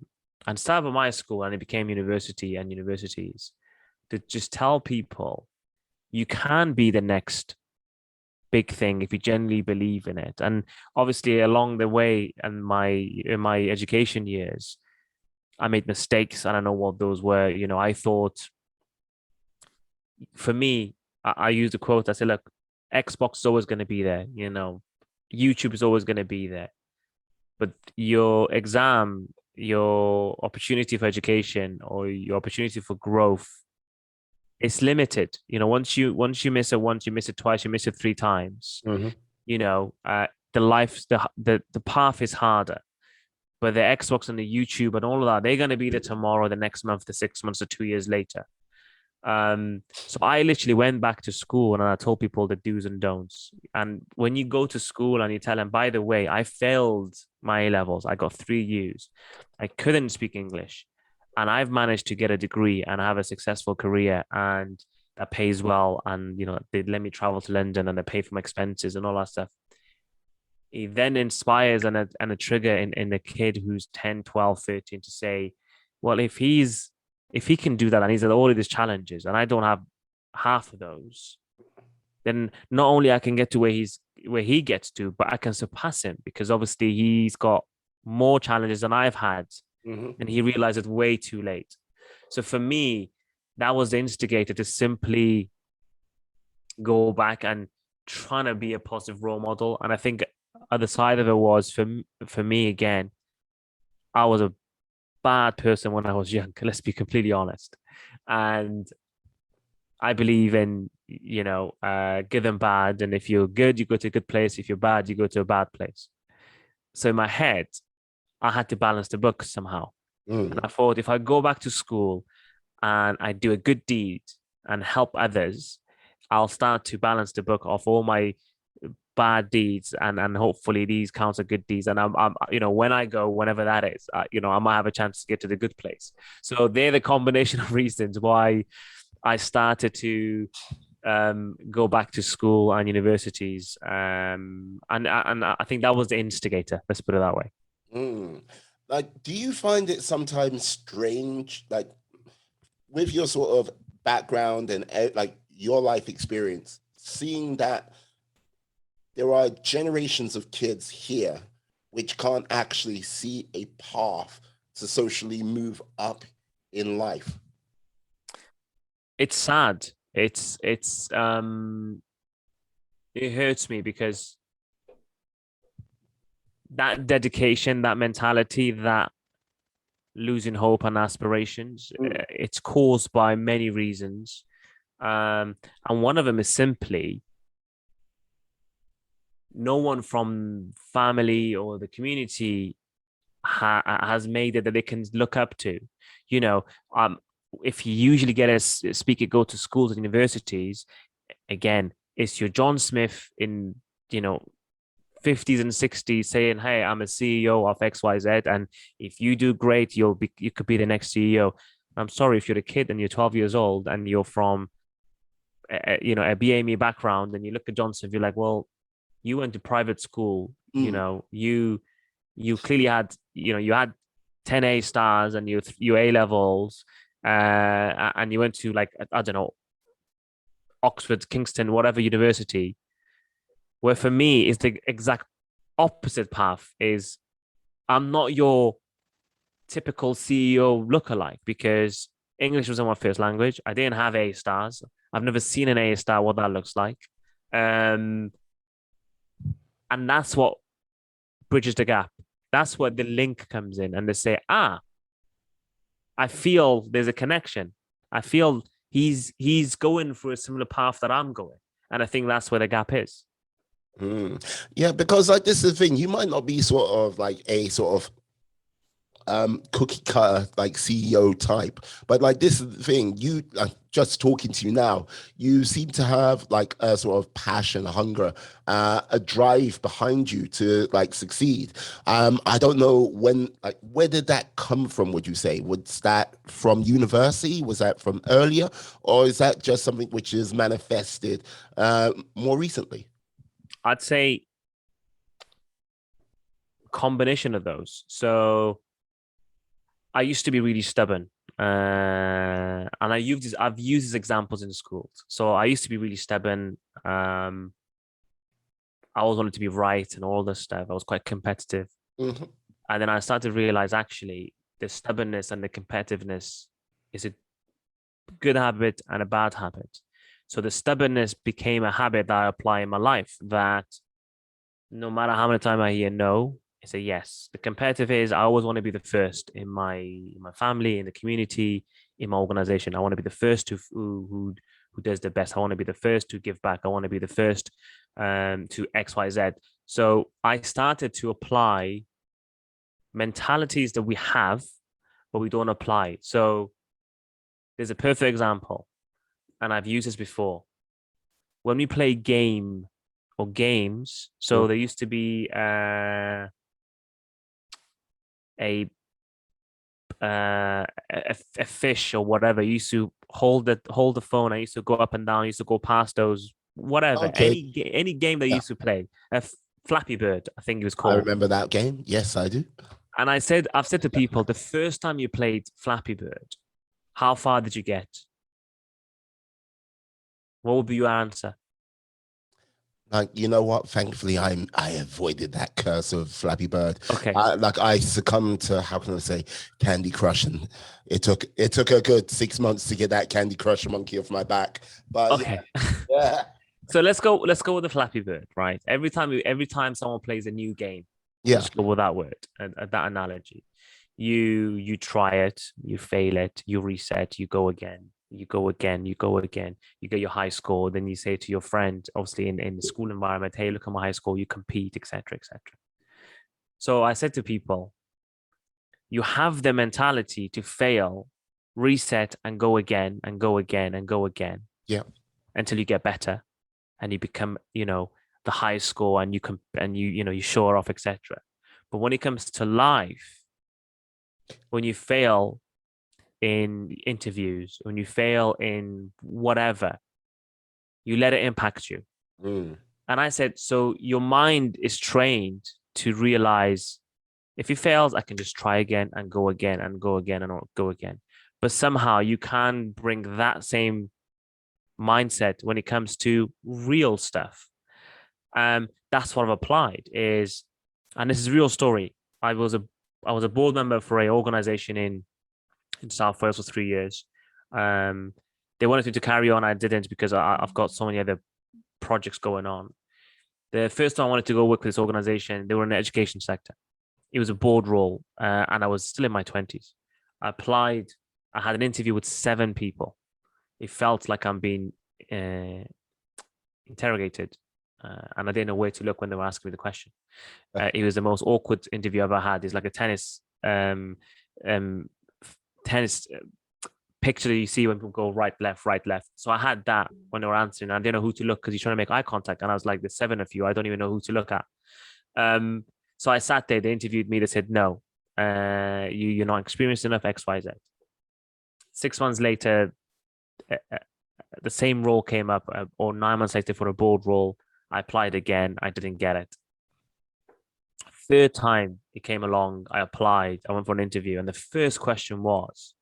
start with my school, and it became university and universities, to just tell people you can be the next big thing if you genuinely believe in it. And obviously, along the way, and in my education years, I made mistakes. I don't know what those were. I thought, for me, I used a quote. I said, "Look, Xbox is always going to be there. YouTube is always going to be there, but your exam, your opportunity for education, or your opportunity for growth, it's limited. Once you miss it once, you miss it twice, you miss it 3 times. Mm-hmm. The path is harder. But the Xbox and the YouTube and all of that, they're going to be there tomorrow, the next month, the 6 months, or 2 years later. So I literally went back to school and I told people the do's and don'ts. And when you go to school and you tell them, by the way, I failed my A levels, I got 3 U's, I couldn't speak English, and I've managed to get a degree and have a successful career and that pays well. And, they let me travel to London and they pay for my expenses and all that stuff. It then inspires and a trigger in the kid who's 10, 12, 13 to say, well, if he can do that and he's at all of these challenges and I don't have half of those, then not only I can get to where he gets to, but I can surpass him because obviously he's got more challenges than I've had, and he realized it way too late. So for me, that was the instigator to simply go back and trying to be a positive role model. And I think other side of it was for me again, I was a bad person when I was young. Let's be completely honest, and I believe in good and bad. And if you're good, you go to a good place. If you're bad, you go to a bad place. So in my head, I had to balance the books somehow. And I thought if I go back to school and I do a good deed and help others, I'll start to balance the book of all my bad deeds, and hopefully these counts are good deeds. And I'm when I go, whenever that is, I might have a chance to get to the good place. So they're the combination of reasons why I started to go back to school and universities, and I think that was the instigator. Let's put it that way. Like, do you find it sometimes strange, like with your sort of background and like your life experience, seeing that there are generations of kids here which can't actually see a path to socially move up in life? It's sad. It hurts me because that dedication, that mentality, that losing hope and aspirations, it's caused by many reasons. And one of them is simply no one from family or the community has made it that they can look up to. You know, if you usually get a speaker go to schools and universities, again, it's your John Smith in, 50s and 60s saying, hey, I'm a CEO of XYZ. And if you do great, you could be the next CEO. I'm sorry, if you're a kid and you're 12 years old and you're from, a BAME background and you look at John Smith, you're like, well, you went to private school, you clearly had, you had 10 A stars and you A levels, and you went to, like, I don't know, Oxford, Kingston, whatever university. Where for me is the exact opposite path. Is I'm not your typical CEO lookalike because English wasn't my first language. I didn't have A stars. I've never seen an A star, what that looks like. And that's what bridges the gap. That's where the link comes in. And they say, I feel there's a connection. I feel he's going for a similar path that I'm going. And I think that's where the gap is. Yeah, because like this is the thing, you might not be sort of like a sort of cookie cutter like CEO type, but like this is the thing, you just talking to you now, you seem to have like a sort of passion, hunger, a drive behind you to like succeed. I don't know where did that come from, would you say? Was that from university? Was that from earlier? Or is that just something which is manifested more recently? I'd say combination of those. So I used to be really stubborn, and I've used these examples in schools. So I used to be really stubborn. I always wanted to be right and all this stuff. I was quite competitive, and then I started to realize actually the stubbornness and the competitiveness is a good habit and a bad habit. So the stubbornness became a habit that I apply in my life. That no matter how many times I hear no, it's a yes. The competitive is I always want to be the first in my family, in the community, in my organization. I want to be the first who does the best. I want to be the first to give back. I want to be the first to XYZ. So I started to apply mentalities that we have, but we don't apply. So there's a perfect example. and I've used this before. When we play game or games, so Mm. there used to be a a fish or whatever. You used to hold the phone. I used to go up and down. I used to go past those whatever. Okay, Any game that you yeah, used to play. Flappy Bird, I think it was I called. remember that game. Yes, I do. And I've said to people, the first time you played Flappy Bird, how far did you get? What would be your answer? Like, you know what? Thankfully, I avoided that curse of Flappy Bird. Okay. I succumbed to, how can I say, Candy Crush, and it took a good 6 months to get that Candy Crush monkey off my back. But yeah, Okay. yeah, So let's go with the Flappy Bird, right? Every time someone plays a new game, yeah. let's go with that word and that analogy. You try it, you fail it, you reset, you go again, you go again, you go again, you get your high score, then you say to your friend, obviously in the school environment, hey, look at my high score, you compete, etc., etc. So I said to people, you have the mentality to fail, reset, and go again and go again and go again Yeah. until you get better and you become, the highest score and you show it off, etc. But when it comes to life, when you fail in interviews, when you fail in whatever, you let it impact you. Mm. And I said, so your mind is trained to realize if he fails, I can just try again and go again and go again and go again. But somehow you can bring that same mindset when it comes to real stuff. That's what I've applied is, and this is a real story. I was a board member for a organization in South Wales for 3 years. They wanted me to carry on. I didn't because I've got so many other projects going on. The first time I wanted to go work with this organization, they were in the education sector. It was a board role, and I was still in my 20s. I applied. I had an interview with 7 people. It felt like I'm being interrogated, and I didn't know where to look when they were asking me the question. It was the most awkward interview I've ever had. It's like a um, tennis picture that you see when people go right, left, right, left. So I had that when they were answering. I didn't know who to look because he's trying to make eye contact, and I was like, "There's 7 of you. I don't even know who to look at." So I sat there. They interviewed me. They said, "No, you're not experienced enough. X, Y, Z." 6 months later, the same role came up, or 9 months later for a board role. I applied again. I didn't get it. Third time it came along, I applied. I went for an interview, and the first question was,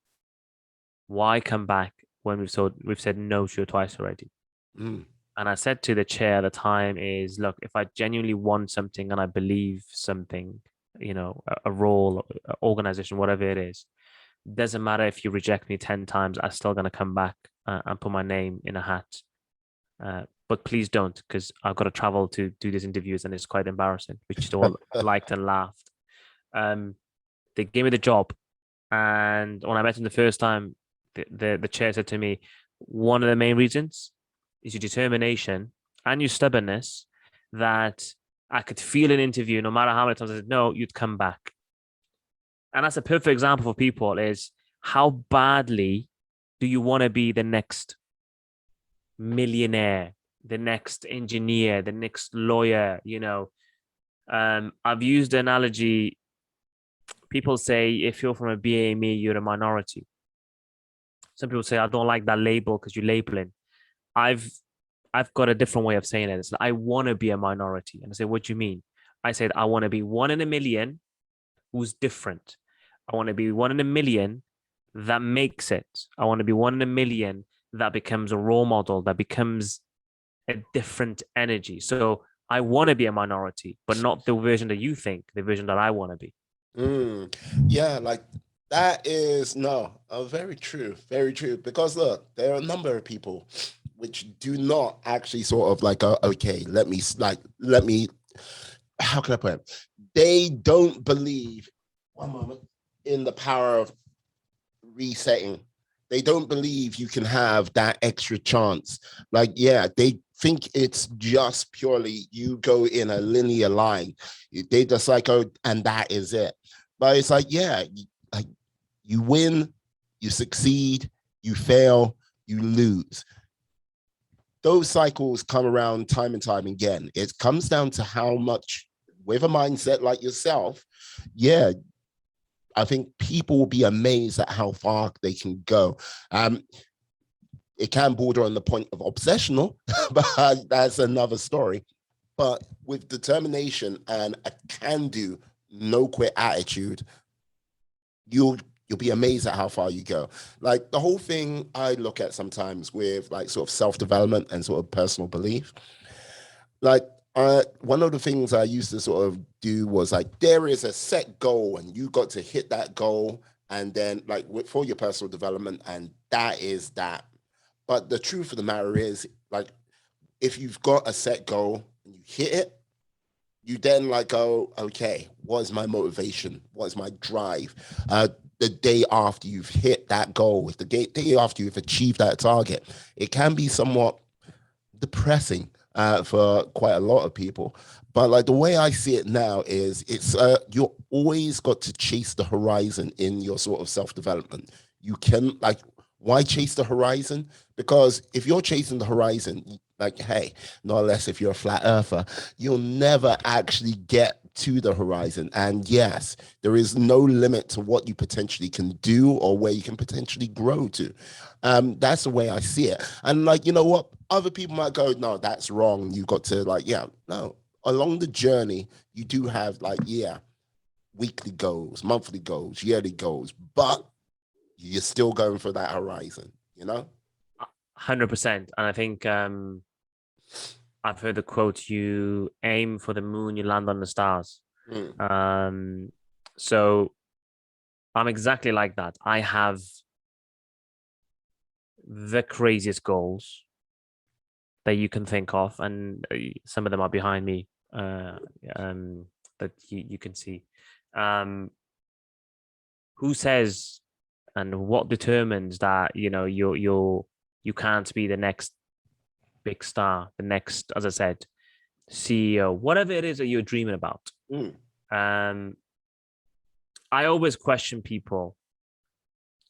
"Why come back when we've said no to you twice already?" Mm. And I said to the chair at the time, "Is look, if I genuinely want something and I believe something, a role, organization, whatever it is, doesn't matter if you reject me 10 times. I'm still gonna come back and put my name in a hat. But please don't, because I've got to travel to do these interviews, and it's quite embarrassing," which they all liked and laughed. They gave me the job, and when I met him the first time, the chair said to me, "One of the main reasons is your determination and your stubbornness that I could feel an interview, no matter how many times I said no, you'd come back." And that's a perfect example for people is how badly do you want to be the next millionaire, the next engineer, the next lawyer, I've used the analogy. People say if you're from a BAME, you're a minority. Some people say I don't like that label because you're labeling. I've I've got a different way of saying it. It's like, I want to be a minority. And I say, what do you mean? I said, I want to be one in a million who's different. I want to be one in a million that makes it. I want to be one in a million that becomes a role model, that becomes a different energy. So I want to be a minority, but not the version that you think, the version that I want to be. Mm. Yeah, like that is no, very true, very true. Because look, there are a number of people which do not actually sort of like, okay, let me, how can I put it? They don't believe, one moment, in the power of resetting. They don't believe you can have that extra chance. Like, yeah, they think it's just purely you go in a linear line. They just like, oh, and that is it. But it's like, yeah, like you win, you succeed, you fail, you lose. those cycles come around time and time again. It comes down to how much, with a mindset like yourself, yeah, I think people will be amazed at how far they can go. It can border on the point of obsessional, but that's another story. But with determination and a can-do, no quit attitude, you'll be amazed at how far you go. Like the whole thing I look at sometimes with like sort of self-development and sort of personal belief. Like one of the things I used to sort of do was like there is a set goal and you got to hit that goal and then like for your personal development and that is that. But the truth of the matter is like if you've got a set goal and you hit it, you then like go, okay, what is my motivation? What is my drive? The day after you've hit that goal, if the day after you've achieved that target, it can be somewhat depressing for quite a lot of people. But like the way I see it now is it's you're always got to chase the horizon in your sort of self-development. You can like why chase the horizon? Because if you're chasing the horizon, like hey, no less if you're a flat earther, you'll never actually get to the horizon. And yes, there is no limit to what you potentially can do or where you can potentially grow to. That's the way I see it. And like, you know what? Other people might go, no, that's wrong. You got to like, yeah, no. Along the journey, you do have like, yeah, weekly goals, monthly goals, yearly goals, but you're still going for that horizon, you know? 100%. And I think I've heard the quote, you aim for the moon, you land on the stars. So I'm exactly like that. I have the craziest goals that you can think of, and some of them are behind me that you can see. Who says and what determines that you can't be the next big star, the next, as I said, CEO, whatever it is that you're dreaming about? I always question people.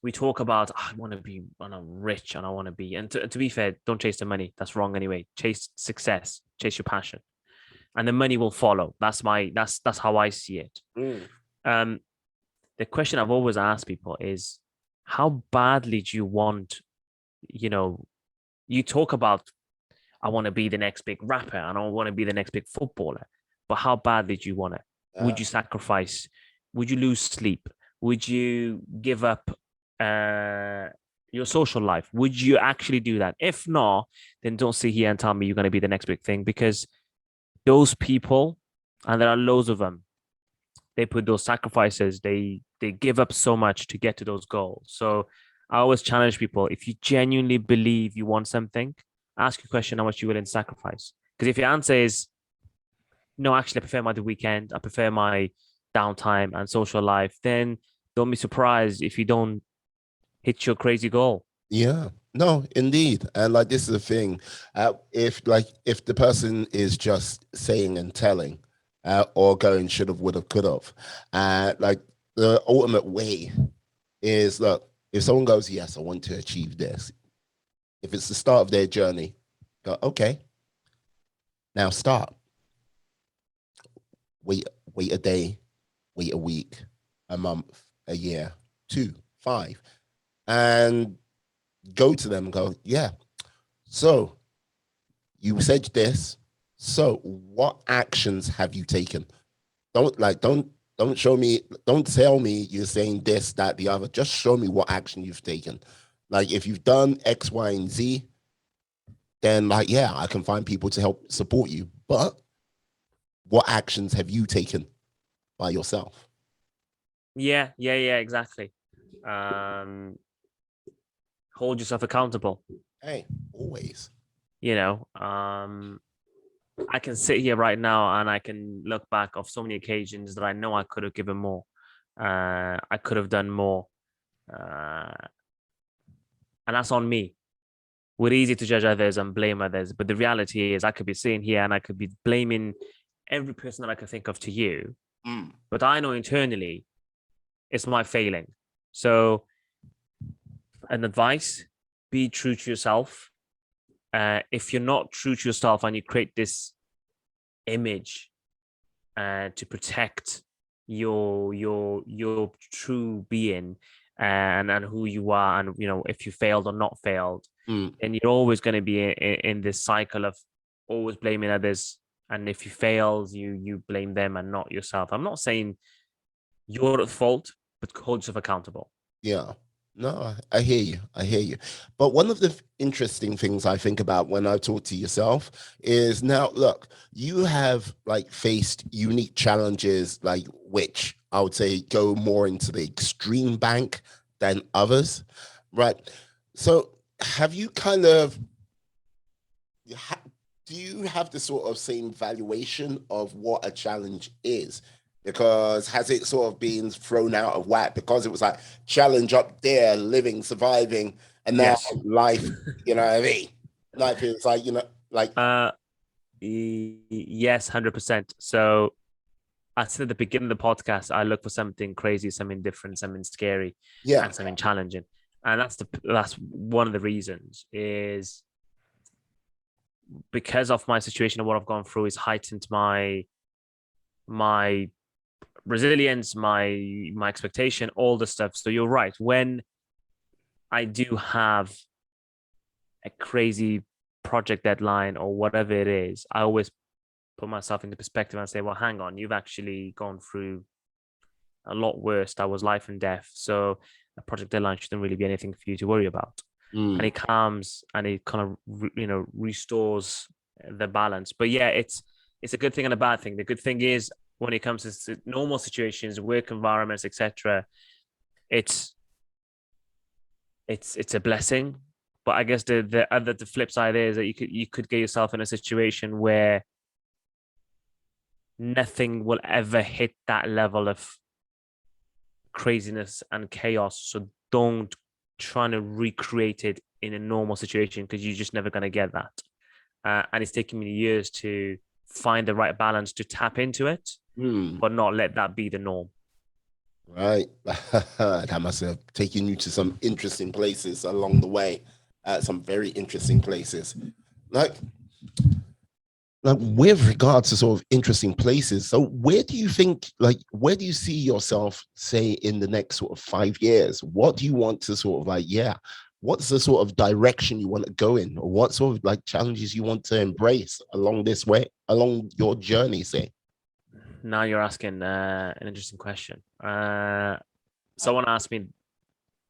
We talk about I want to be rich and I want to be, and to be fair, don't chase the money. That's wrong anyway. Chase success, chase your passion, and the money will follow. That's how I see it. The question I've always asked people is, how badly do you want? You talk about I want to be the next big rapper and I want to be the next big footballer, but how badly do you want it? Would you sacrifice? Would you lose sleep? Would you give up your social life? Would you actually do that? If not, then don't sit here and tell me you're going to be the next big thing, because those people, and there are loads of them, they put those sacrifices, they give up so much to get to those goals. So I always challenge people, if you genuinely believe you want something, ask your question, how much you willing to sacrifice? Because if your answer is no, actually I prefer my weekend, I prefer my downtime and social life, then don't be surprised if you don't hit your crazy goal. Yeah, no, indeed. And like this is the thing. If the person is just saying and telling, or going should have, would have, could have, like the ultimate way is look, if someone goes, yes, I want to achieve this, if it's the start of their journey, go, okay, now start. Wait a day, wait a week, a month, a year, 2, 5, and go to them and go, yeah. So you said this. So what actions have you taken? Don't show me, don't tell me you're saying this, that, the other. Just show me what action you've taken. Like if you've done X, Y, and Z, then like, yeah, I can find people to help support you. But what actions have you taken by yourself? Yeah, exactly. Hold yourself accountable. Hey, always. I can sit here right now and I can look back of so many occasions that I know I could have given more. I could have done more. And that's on me. We're easy to judge others and blame others, but the reality is I could be sitting here and I could be blaming every person that I could think of to you. But I know internally it's my failing. So an advice, be true to yourself. if you're not true to yourself and you create this image to protect your true being and who you are, and if you failed or not failed, Mm. then you're always going to be in this cycle of always blaming others. And if you fail, you blame them and not yourself. I'm not saying you're at fault, but hold yourself accountable. Yeah. No, I hear you. I hear you. But one of the interesting things I think about when I talk to yourself is now, look, you have like faced unique challenges, like which I would say go more into the extreme bank than others, right? So have you kind of ha- do you have the sort of same valuation of what a challenge is? Because has it sort of been thrown out of whack because it was like challenge up there, living, surviving, and now Yes. life, you know what I mean? Life is like, like, uh yes, 100%. So I said at the beginning of the podcast, I look for something crazy, something different, something scary, yeah. and something challenging. And that's one of the reasons is because of my situation and what I've gone through is heightened my resilience, my expectation, all the stuff. So you're right. When I do have a crazy project deadline or whatever it is, I always put myself into perspective and say, well, hang on, you've actually gone through a lot worse. That was life and death. So a project deadline shouldn't really be anything for you to worry about. And Mm, it calms and it kind of restores the balance. But yeah, it's a good thing and a bad thing. The good thing is when it comes to normal situations, work environments, etc., it's it's a blessing. But I guess the flip side is that you could get yourself in a situation where nothing will ever hit that level of craziness and chaos. So don't try to recreate it in a normal situation because you're just never going to get that. And it's taken me years to find the right balance to tap into it, mm, but not let that be the norm. right. That must have taken you to some interesting places along the way, some very interesting places. Like, like with regards to sort of interesting places, so where do you think, like, where do you see yourself, say, in the next sort of 5 years? What do you want to sort of like, yeah, what's the sort of direction you want to go in, or what sort of like challenges you want to embrace along this way, along your journey, say? Now you're asking an interesting question. Someone asked me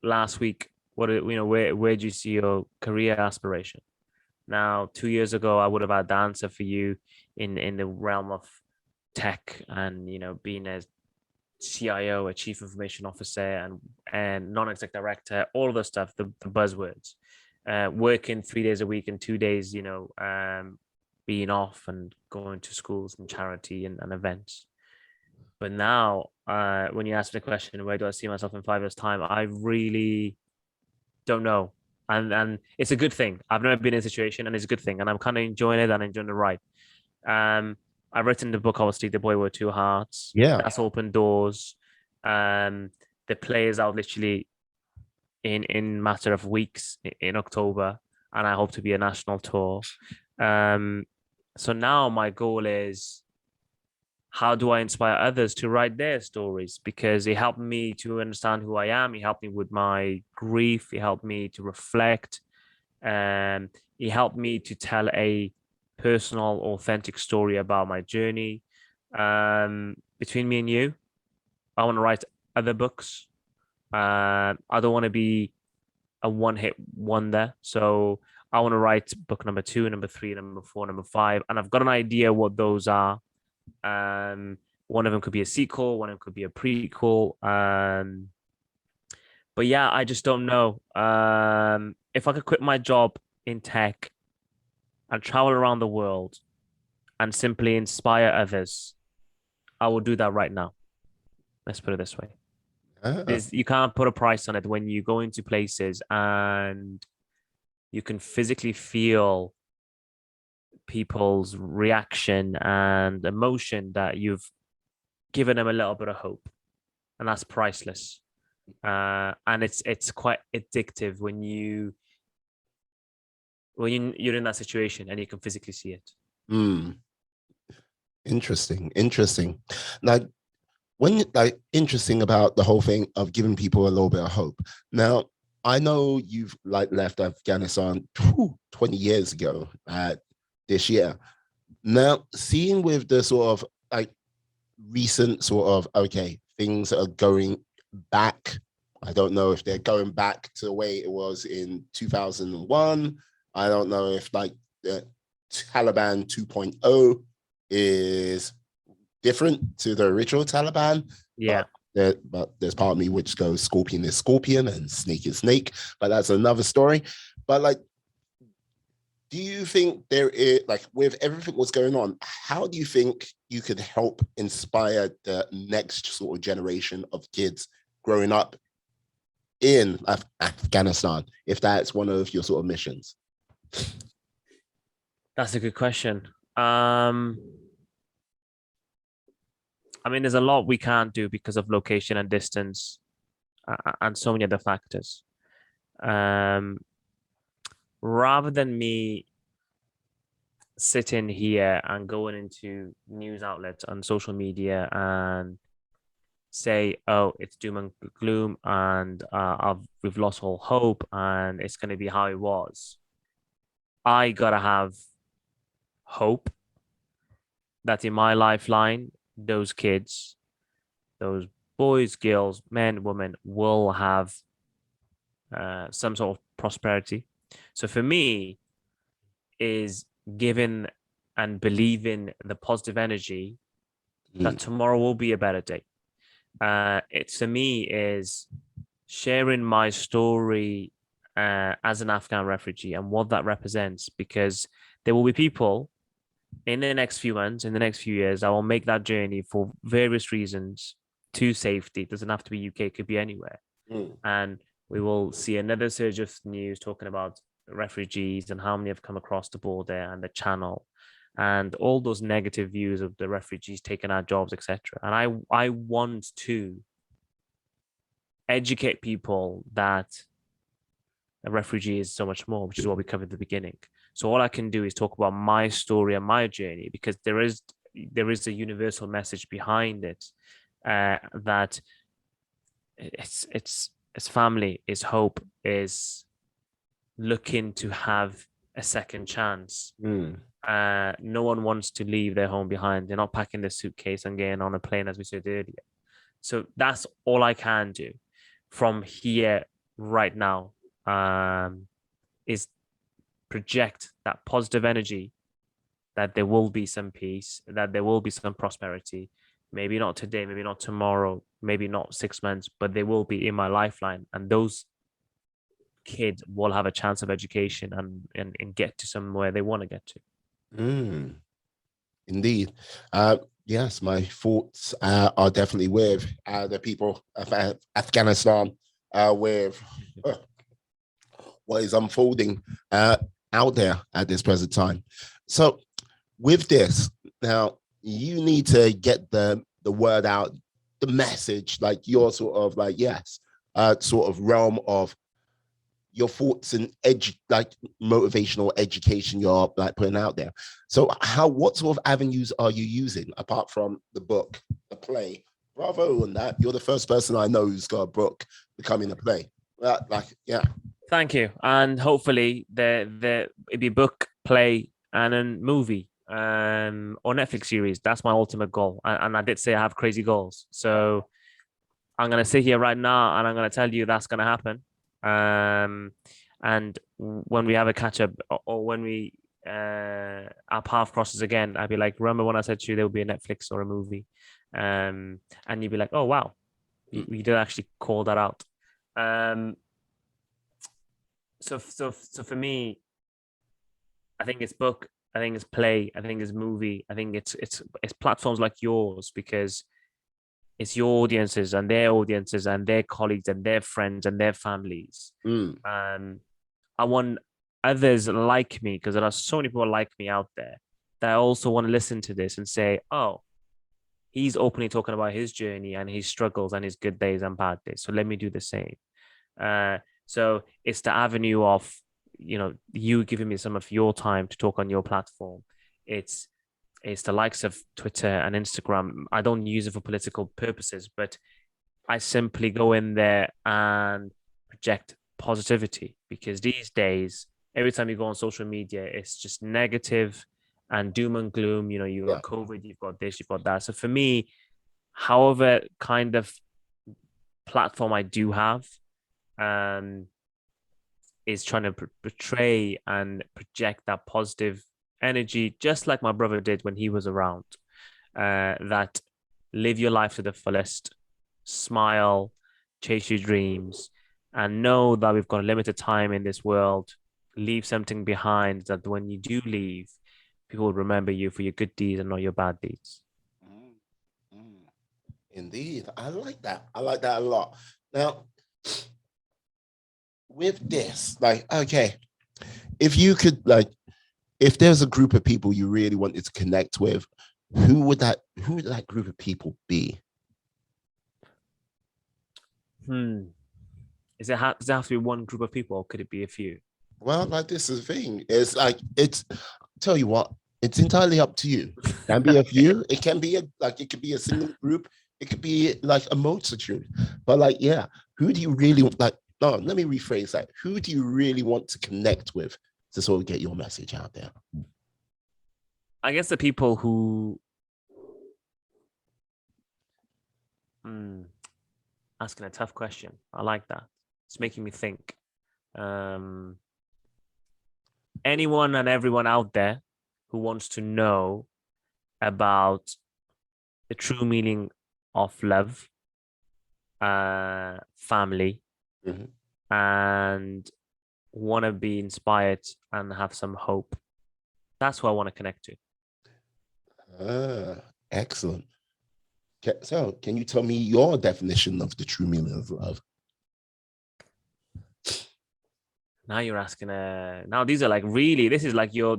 last week, where do you see your career aspiration? Now, 2 years ago, I would have had the answer for you in the realm of tech and being a CIO, a chief information officer, and non-exec director, all of the stuff, the buzzwords. Working 3 days a week and 2 days, being off and going to schools and charity and events. But now, when you ask me the question, where do I see myself in 5 years' time? I really don't know. And it's a good thing. I've never been in a situation, and it's a good thing. And I'm kind of enjoying it and enjoying the ride. Um, I've written the book, obviously, The Boy with Two Hearts. Yeah. That's opened doors. Um, the play is out literally in matter of weeks in October, and I hope to be a national tour. Um, so now my goal is how do I inspire others to write their stories? Because it helped me to understand who I am. It helped me with my grief. It helped me to reflect. Um, it helped me to tell a personal, authentic story about my journey. Between me and you, I want to write other books. I don't want to be a one-hit wonder. So I want to write book number two, number three, number four, number five, and I've got an idea what those are. Um, One of them could be a sequel, one of them could be a prequel. But yeah, I just don't know. If I could quit my job in tech and travel around the world and simply inspire others, I will do that right now. Let's put it this way. Ah, You can't put a price on it when you go into places and you can physically feel people's reaction and emotion that you've given them a little bit of hope, and that's priceless. And it's quite addictive when you're in that situation and you can physically see it. Mm, interesting. Now, like interesting about the whole thing of giving people a little bit of hope. Now, I know you've like left Afghanistan 20 years ago this year. Now, seeing with the sort of like recent sort of okay, things are going back. I don't know if they're going back to the way it was in 2001. I don't know if like the Taliban 2.0 is different to the original Taliban, Yeah. but there's part of me which goes scorpion is scorpion and snake is snake, but that's another story. But like, do you think there is like with everything what's going on, how do you think you could help inspire the next sort of generation of kids growing up in Afghanistan, if that's one of your sort of missions? That's a good question. I mean, there's a lot we can't do because of location and distance, and so many other factors. Um, rather than me sitting here and going into news outlets and social media and say, "Oh, it's doom and gloom, and we've lost all hope, and it's going to be how it was." I gotta have hope that in my lifeline, those kids, those boys, girls, men, women will have some sort of prosperity. So for me, is giving and believing the positive energy that tomorrow will be a better day. It for me is sharing my story as an Afghan refugee and what that represents, because there will be people in the next few months, in the next few years, I will make that journey for various reasons to safety. It doesn't have to be UK, it could be anywhere. And we will see another surge of news talking about refugees and how many have come across the border and the channel and all those negative views of the refugees taking our jobs, etc. And I want to educate people that a refugee is so much more, which is what we covered at the beginning. So all I can do is talk about my story and my journey, because there is a universal message behind it, that it's family, is hope, is looking to have a second chance. No one wants to leave their home behind. They're not packing their suitcase and getting on a plane, as we said earlier. So that's all I can do from here right now, is project that positive energy that there will be some peace, that there will be some prosperity. Maybe not today, maybe not tomorrow, maybe not 6 months, but they will be in my lifeline. And those kids will have a chance of education and get to somewhere they want to get to. Indeed. Yes, my thoughts are definitely with the people of Afghanistan, with what is unfolding out there at this present time. So, with this, now you need to get the word out, the message, like your sort of like yes, sort of realm of your thoughts and like motivational education you're like putting out there. So what sort of avenues are you using apart from the book, the play? Bravo on that. You're the first person I know who's got a book becoming a play. Like, yeah. Thank you. And hopefully it'd be book, play, and a movie, or Netflix series. That's my ultimate goal. And I did say I have crazy goals. So I'm gonna sit here right now and I'm gonna tell you that's gonna happen. And when we have a catch up, or when we our path crosses again, I'd be like, remember when I said to you there will be a Netflix or a movie? And you'd be like, oh wow, you did actually call that out. So for me, I think it's book, I think it's play, I think it's movie, I think it's platforms like yours, because it's your audiences and their colleagues and their friends and their families. I want others like me, because there are so many people like me out there that also want to listen to this and say, oh, he's openly talking about his journey and his struggles and his good days and bad days. So let me do the same. So it's the avenue of you giving me some of your time to talk on your platform. It's the likes of Twitter and Instagram. I don't use it for political purposes, but I simply go in there and project positivity, because these days, every time you go on social media, it's just negative and doom and gloom. You've Yeah. got COVID, you've got this, you've got that. So for me, however kind of platform I do have, um, is trying to portray and project that positive energy, just like my brother did when he was around. That live your life to the fullest, smile, chase your dreams, and know that we've got a limited time in this world. Leave something behind, that when you do leave, people will remember you for your good deeds and not your bad deeds. Mm, mm. Indeed. I like that. I like that a lot. Now, with this, like, okay, if you could, like, if there's a group of people you really wanted to connect with, who would that group of people be? Hmm. Does it have to be one group of people, or could it be a few? Well, like, this is the thing. It's like, tell you what, it's entirely up to you. It can be a few, it can be it could be a single group, it could be like a multitude. But like, yeah, who do you really like? No, let me rephrase that. Who do you really want to connect with to sort of get your message out there? I guess the people who, asking a tough question. I like that. It's making me think. Um, Anyone and everyone out there who wants to know about the true meaning of love, family, Mhm. and want to be inspired and have some hope. That's who I want to connect to. Excellent. So, can you tell me your definition of the true meaning of love? Now you're asking. Now these are like really. This is like your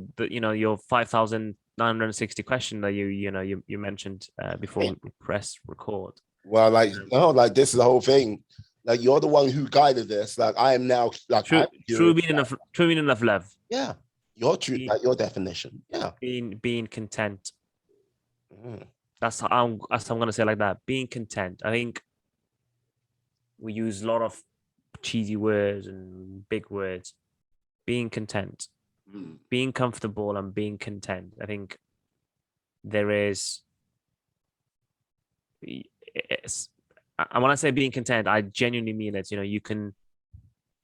5,960 question that you mentioned before we press record. Well, like, no, like, this is the whole thing. Like, you're the one who guided this. Like, I am now, like, I'm curious. True meaning of love. Yeah, your true, Being like, your definition. Yeah. being content. Mm. That's how I'm gonna say it like that. Being content. I think we use a lot of cheesy words and big words. Being content, Mm. being comfortable, and being content. I think there is. It's, and when I say being content, I genuinely mean it. You can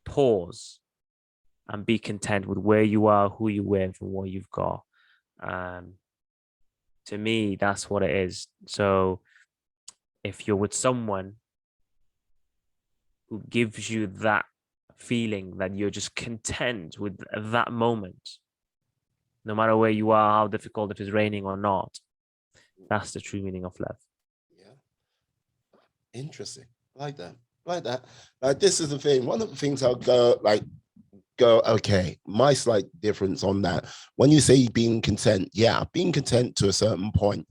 pause and be content with where you are, who you're with, and what you've got. Um, to me, that's what it is. So if you're with someone who gives you that feeling that you're just content with that moment, no matter where you are, how difficult, if it's raining or not, that's the true meaning of love. Yeah. Interesting. Like that. Like that. Like, this is the thing. One of the things I'll go, okay, my slight difference on that. When you say being content, yeah, being content to a certain point,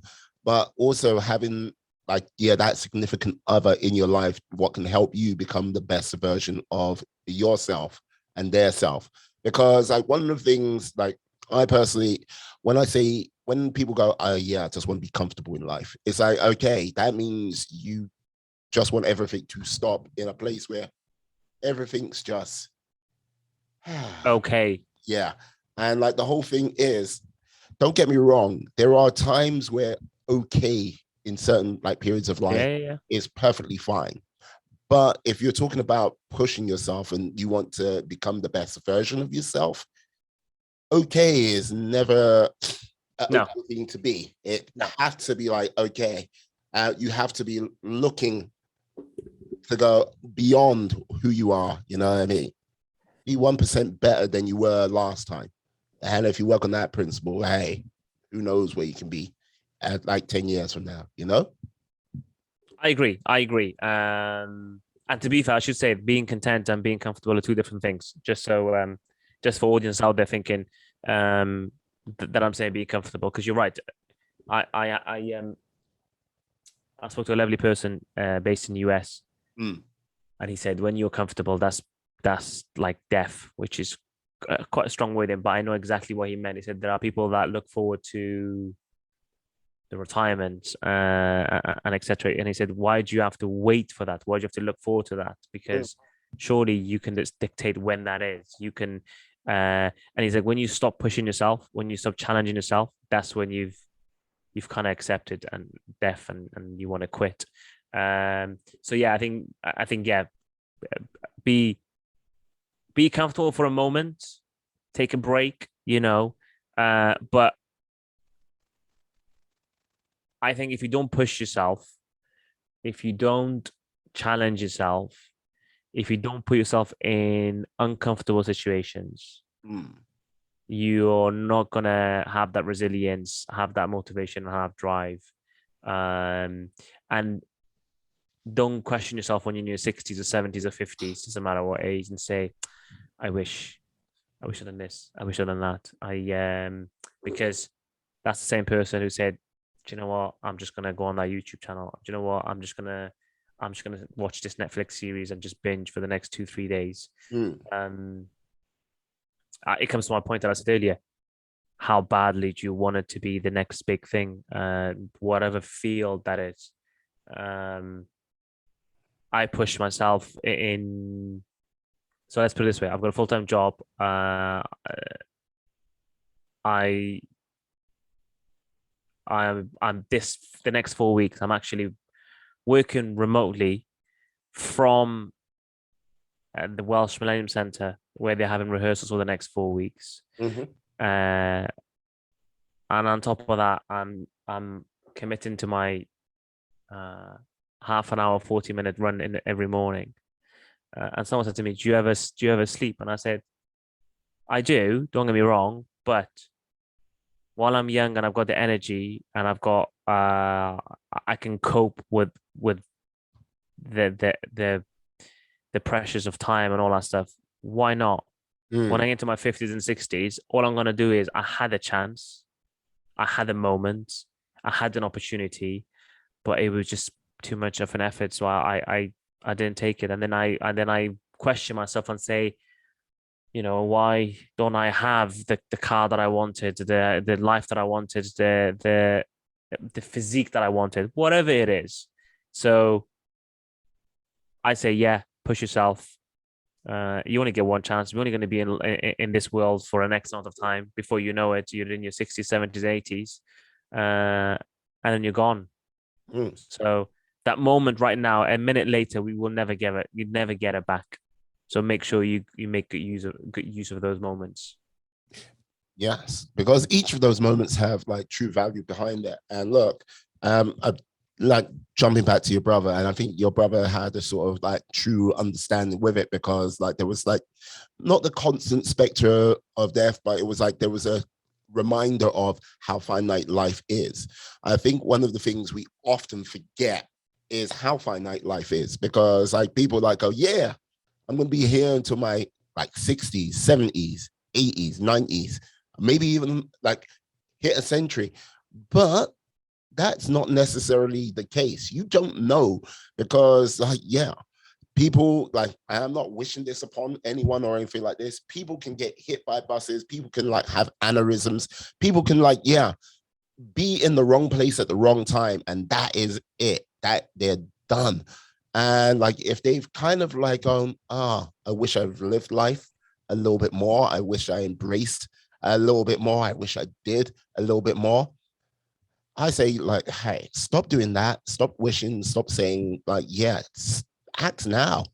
but also having, like, yeah, that significant other in your life, what can help you become the best version of yourself and their self. Because, like, one of the things, like, I personally, when people go, oh yeah, I just want to be comfortable in life, it's like, okay, that means you just want everything to stop in a place where everything's just Okay. yeah. And like, the whole thing is, don't get me wrong, there are times where okay in certain, like, periods of life Yeah, yeah. is perfectly fine. But if you're talking about pushing yourself and you want to become the best version of yourself, okay is never an No, okay thing to be. It no. has to be like, okay, you have to be looking to go beyond who you are. You know what I mean? Be 1% better than you were last time. And if you work on that principle, hey, who knows where you can be at, like, 10 years from now, you know? I agree. I agree. And to be fair, I should say being content and being comfortable are two different things. Just for audience out there thinking, that I'm saying be comfortable, because you're right. I spoke to a lovely person based in the US, Mm. and he said when you're comfortable, that's like death, which is quite a strong word in, but I know exactly what he meant. He said there are people that look forward to the retirement and etc. And he said, why do you have to wait for that? Why do you have to look forward to that? Mm, Because surely you can just dictate when that is. You can, and he's like, when you stop pushing yourself, when you stop challenging yourself, that's when you've kind of accepted and death and you want to quit. So yeah, I think yeah, be be comfortable for a moment, take a break, but I think if you don't push yourself, if you don't challenge yourself, if you don't put yourself in uncomfortable situations, mm, you're not gonna have that resilience, have that motivation, and have drive. And don't question yourself when you're in your 60s or 70s or 50s, doesn't matter what age, and say, I wish, I wish I'd done this, I wish I'd done that. Because that's the same person who said, do you know what? I'm just gonna go on that YouTube channel. Do you know what? I'm just gonna watch this Netflix series and just binge for the next 2-3 days. mm. Um, it comes to my point that I said earlier. How badly do you want it to be the next big thing? Whatever field that is. Um, I push myself in. So let's put it this way: I've got a full-time job. I I'm this the next 4 weeks. I'm actually working remotely from the Welsh Millennium Centre, where they're having rehearsals for the next 4 weeks. Mm-hmm. Uh, and on top of that, I'm committing to my uh, half an hour, 40-minute run in every morning. And someone said to me, "Do you ever sleep?" And I said, "I do. Don't get me wrong, but while I'm young and I've got the energy and I can cope with the the the the pressures of time and all that stuff. Why not? When I Mm, get into my 50s and 60s, all I'm gonna do is I had a chance, I had a moment, I had an opportunity, but it was just too much of an effort, so I didn't take it, and then I question myself and say, why don't I have the car that I wanted, the life that I wanted, the physique that I wanted, whatever it is. So I say, yeah, push yourself. You only get one chance. You're only going to be in this world for an X amount of time. Before you know it, you're in your 60s, 70s, 80s, and then you're gone. mm. So that moment right now, a minute later, we will never get it. You'd never get it back. So make sure you make good use of those moments. Yes, because each of those moments have like true value behind it. And look, I like jumping back to your brother, and I think your brother had a sort of like true understanding with it because like there was like not the constant specter of death, but it was like there was a reminder of how finite life is. I think one of the things we often forget is how finite life is because like people like, oh yeah, I'm gonna be here until my like 60s, 70s, 80s, 90s, maybe even like hit a century. But that's not necessarily the case. You don't know because, like, yeah, people like I'm not wishing this upon anyone or anything like this. People can get hit by buses. People can like have aneurysms. People can like, yeah, be in the wrong place at the wrong time, and that is it. That they're done. And like if they've kind of like I wish I've lived life a little bit more. I wish I embraced a little bit more. I wish I did a little bit more. I say like, hey, stop doing that. Stop wishing. Stop saying like, yeah, act now.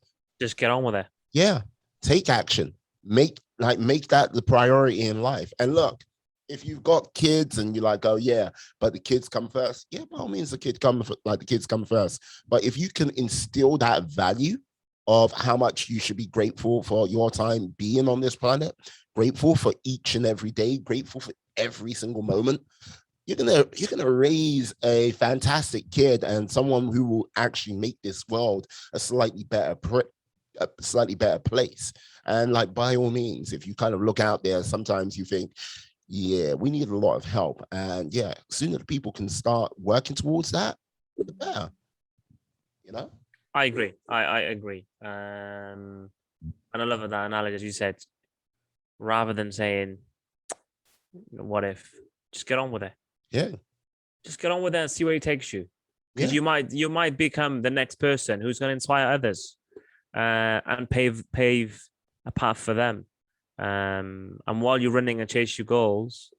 Just get on with it. Yeah, take action. Make that the priority in life. And look, if you've got kids and you're like, oh yeah, but the kids come first. Yeah, by all means, the kids come first. But if you can instill that value of how much you should be grateful for your time being on this planet, grateful for each and every day, grateful for every single moment, you're gonna raise a fantastic kid and someone who will actually make this world a slightly better place. And like by all means, if you kind of look out there, sometimes you think, yeah, we need a lot of help. And yeah, sooner the people can start working towards that, the better, you know? I agree. I agree. And I love that analogy, as you said. rather than saying, what if? Just get on with it. Yeah. Just get on with it and see where it takes you. Because Yeah. you might become the next person who's going to inspire others, and pave a path for them. And while you're running and chase your goals,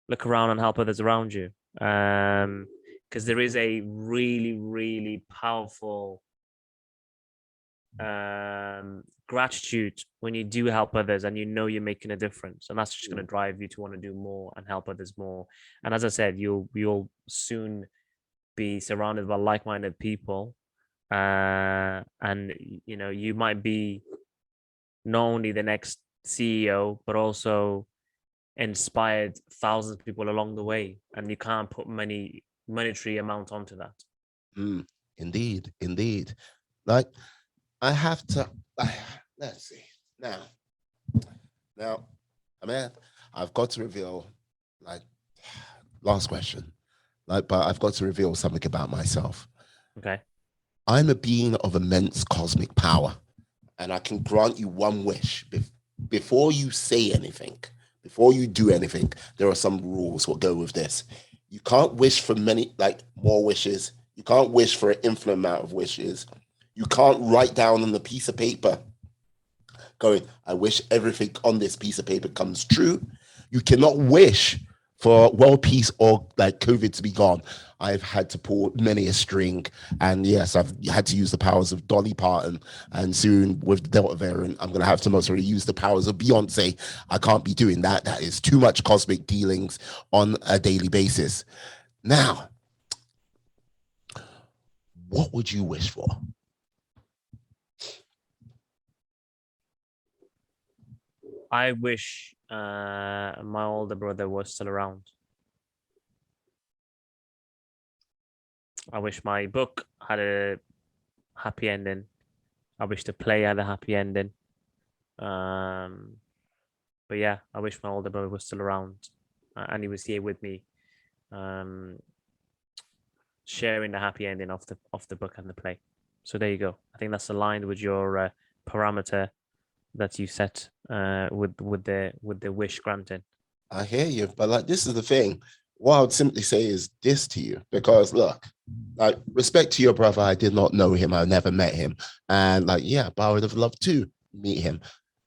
look around and help others around you. Because there is a really, really powerful gratitude when you do help others and you know you're making a difference, and that's just going to drive you to want to do more and help others more. And as I said, you'll soon be surrounded by like-minded people, and you might be not only the next CEO but also inspired thousands of people along the way, and you can't put many monetary amount onto that. Indeed, indeed. Like I have to. Let's see now. Now, I mean, I've got to reveal, like, last question. Like, but I've got to reveal something about myself. Okay. I'm a being of immense cosmic power, and I can grant you one wish before you say anything, before you do anything. There are some rules that go with this. You can't wish for many, like more wishes. You can't wish for an infinite amount of wishes. You can't write down on the piece of paper going, I wish everything on this piece of paper comes true. You cannot wish for world peace or like COVID to be gone. I've had to pull many a string. And yes, I've had to use the powers of Dolly Parton. And soon with the Delta variant, I'm going to have to most really use the powers of Beyonce. I can't be doing that. That is too much cosmic dealings on a daily basis. Now, what would you wish for? I wish my older brother was still around. I wish my book had a happy ending. I wish the play had a happy ending. But yeah, I wish my older brother was still around, and he was here with me, um, sharing the happy ending of the book and the play. So there you go. I think that's aligned with your parameter that you set with the wish granting. I hear you, but like this is the thing. What I would simply say is this to you, because look, like respect to your brother, I did not know him, I never met him, and like yeah, but I would have loved to meet him.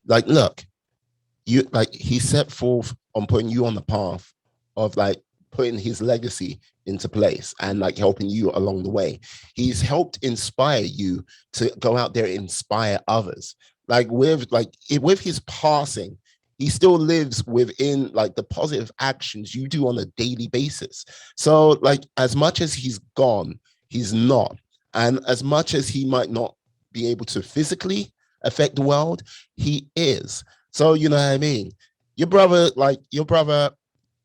Like, look, you like he set forth on putting you on the path of like putting his legacy into place and like helping you along the way. He's helped inspire you to go out there and inspire others. With his passing, he still lives within like the positive actions you do on a daily basis. So like as much as he's gone, he's not. And as much as he might not be able to physically affect the world, he is. So you know what I mean? Your brother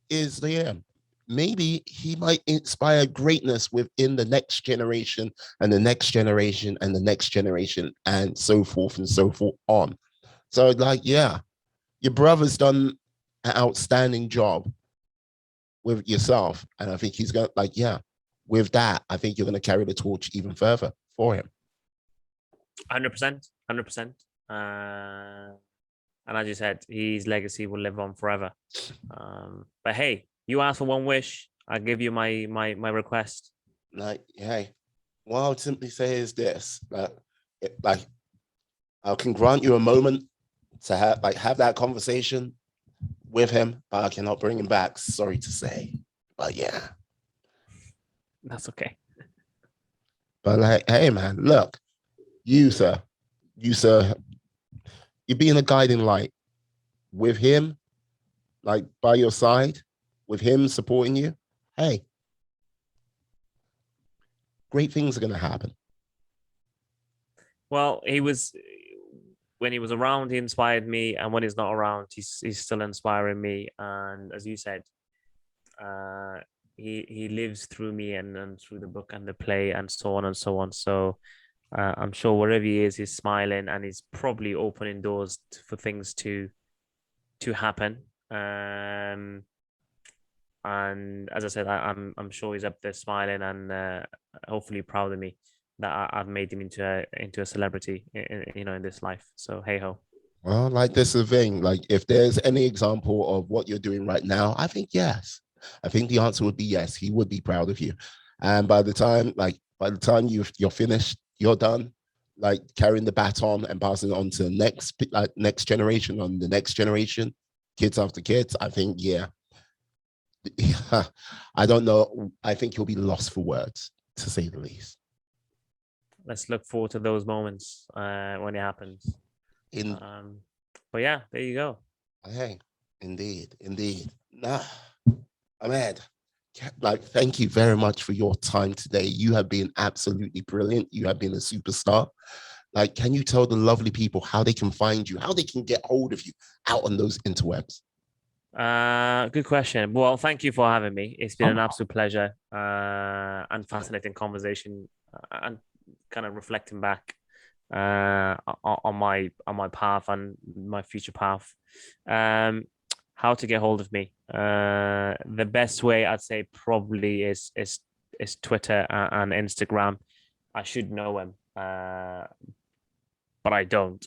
is the maybe he might inspire greatness within the next generation and the next generation and the next generation and so forth and so forth on. So like, yeah, your brother's done an outstanding job with yourself. And I think he's gonna like, yeah, with that, I think you're gonna carry the torch even further for him. 100%, 100%. And as you said, his legacy will live on forever. But hey, you asked for one wish, I'll give you my request. Like, hey, what I would simply say is this: like, I can grant you a moment to have that conversation with him, but I cannot bring him back. Sorry to say, but yeah. That's okay. But like, hey, man, look, you sir, you sir, you're being a guiding light with him, like by your side, with him supporting you. Hey, great things are gonna happen. Well, when he was around, he inspired me, and when he's not around, he's still inspiring me. And as you said, uh, he lives through me and through the book and the play and so on and so on. So I'm sure wherever he is, he's smiling and he's probably opening doors for things to happen. And as I said, I'm sure he's up there smiling and hopefully proud of me that I've made him into a celebrity, in this life. So hey ho. Well, like this is the thing. Like, if there's any example of what you're doing right now, I think yes. I think the answer would be yes. He would be proud of you. And by the time you're finished, you're done, like carrying the baton and passing it on to the next generation, on the next generation, kids after kids. I think yeah, I don't know. I think you'll be lost for words, to say the least. Let's look forward to those moments when it happens. In Um, but yeah, there you go. Hey, indeed, indeed. Nah, Ahmed, like, thank you very much for your time today. You have been absolutely brilliant. You have been a superstar. Like, can you tell the lovely people how they can find you, how they can get hold of you out on those interwebs? Good question. Well, thank you for having me. It's been an Oh, absolute pleasure and fascinating conversation, and kind of reflecting back on my path and my future path. Um, how to get hold of me? The best way I'd say probably is Twitter and Instagram. I should know him, but I don't.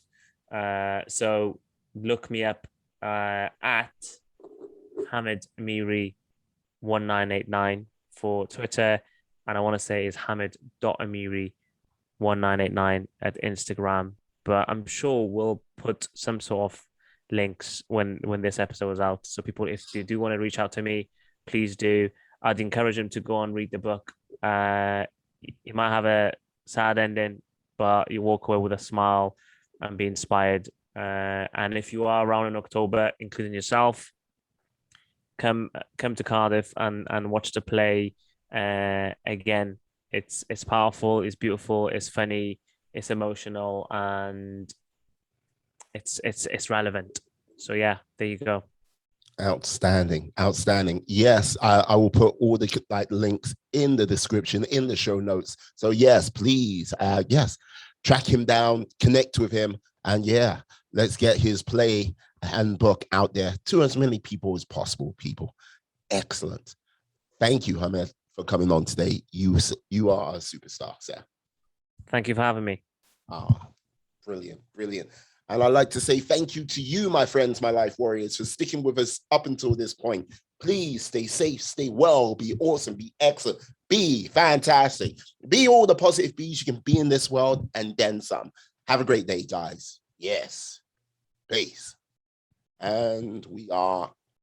So look me up at Hamed Amiri 1989 for Twitter, and I want to say is Hamed.Amiri 1989 at Instagram. But I'm sure we'll put some sort of links when this episode is out. So people, if they do want to reach out to me, please do. I'd encourage them to go and read the book. You might have a sad ending, but you walk away with a smile and be inspired. And if you are around in October, including yourself, come to Cardiff and watch the play again. It's powerful, it's beautiful, it's funny, it's emotional, and it's relevant. So yeah, there you go. outstanding, outstanding. Yes, I will put all the like links in the description, in the show notes. So yes, please, yes, track him down, connect with him, and yeah, let's get his play and book out there to as many people as possible. People, excellent. Thank you, Hamed, for coming on today. You are a superstar, sir. Thank you for having me. Ah, brilliant, brilliant. And I'd like to say thank you to you, my friends, my life warriors, for sticking with us up until this point. Please stay safe, stay well, be awesome, be excellent, be fantastic, be all the positive bees you can be in this world, and then some. Have a great day, guys. Yes. Peace. And we are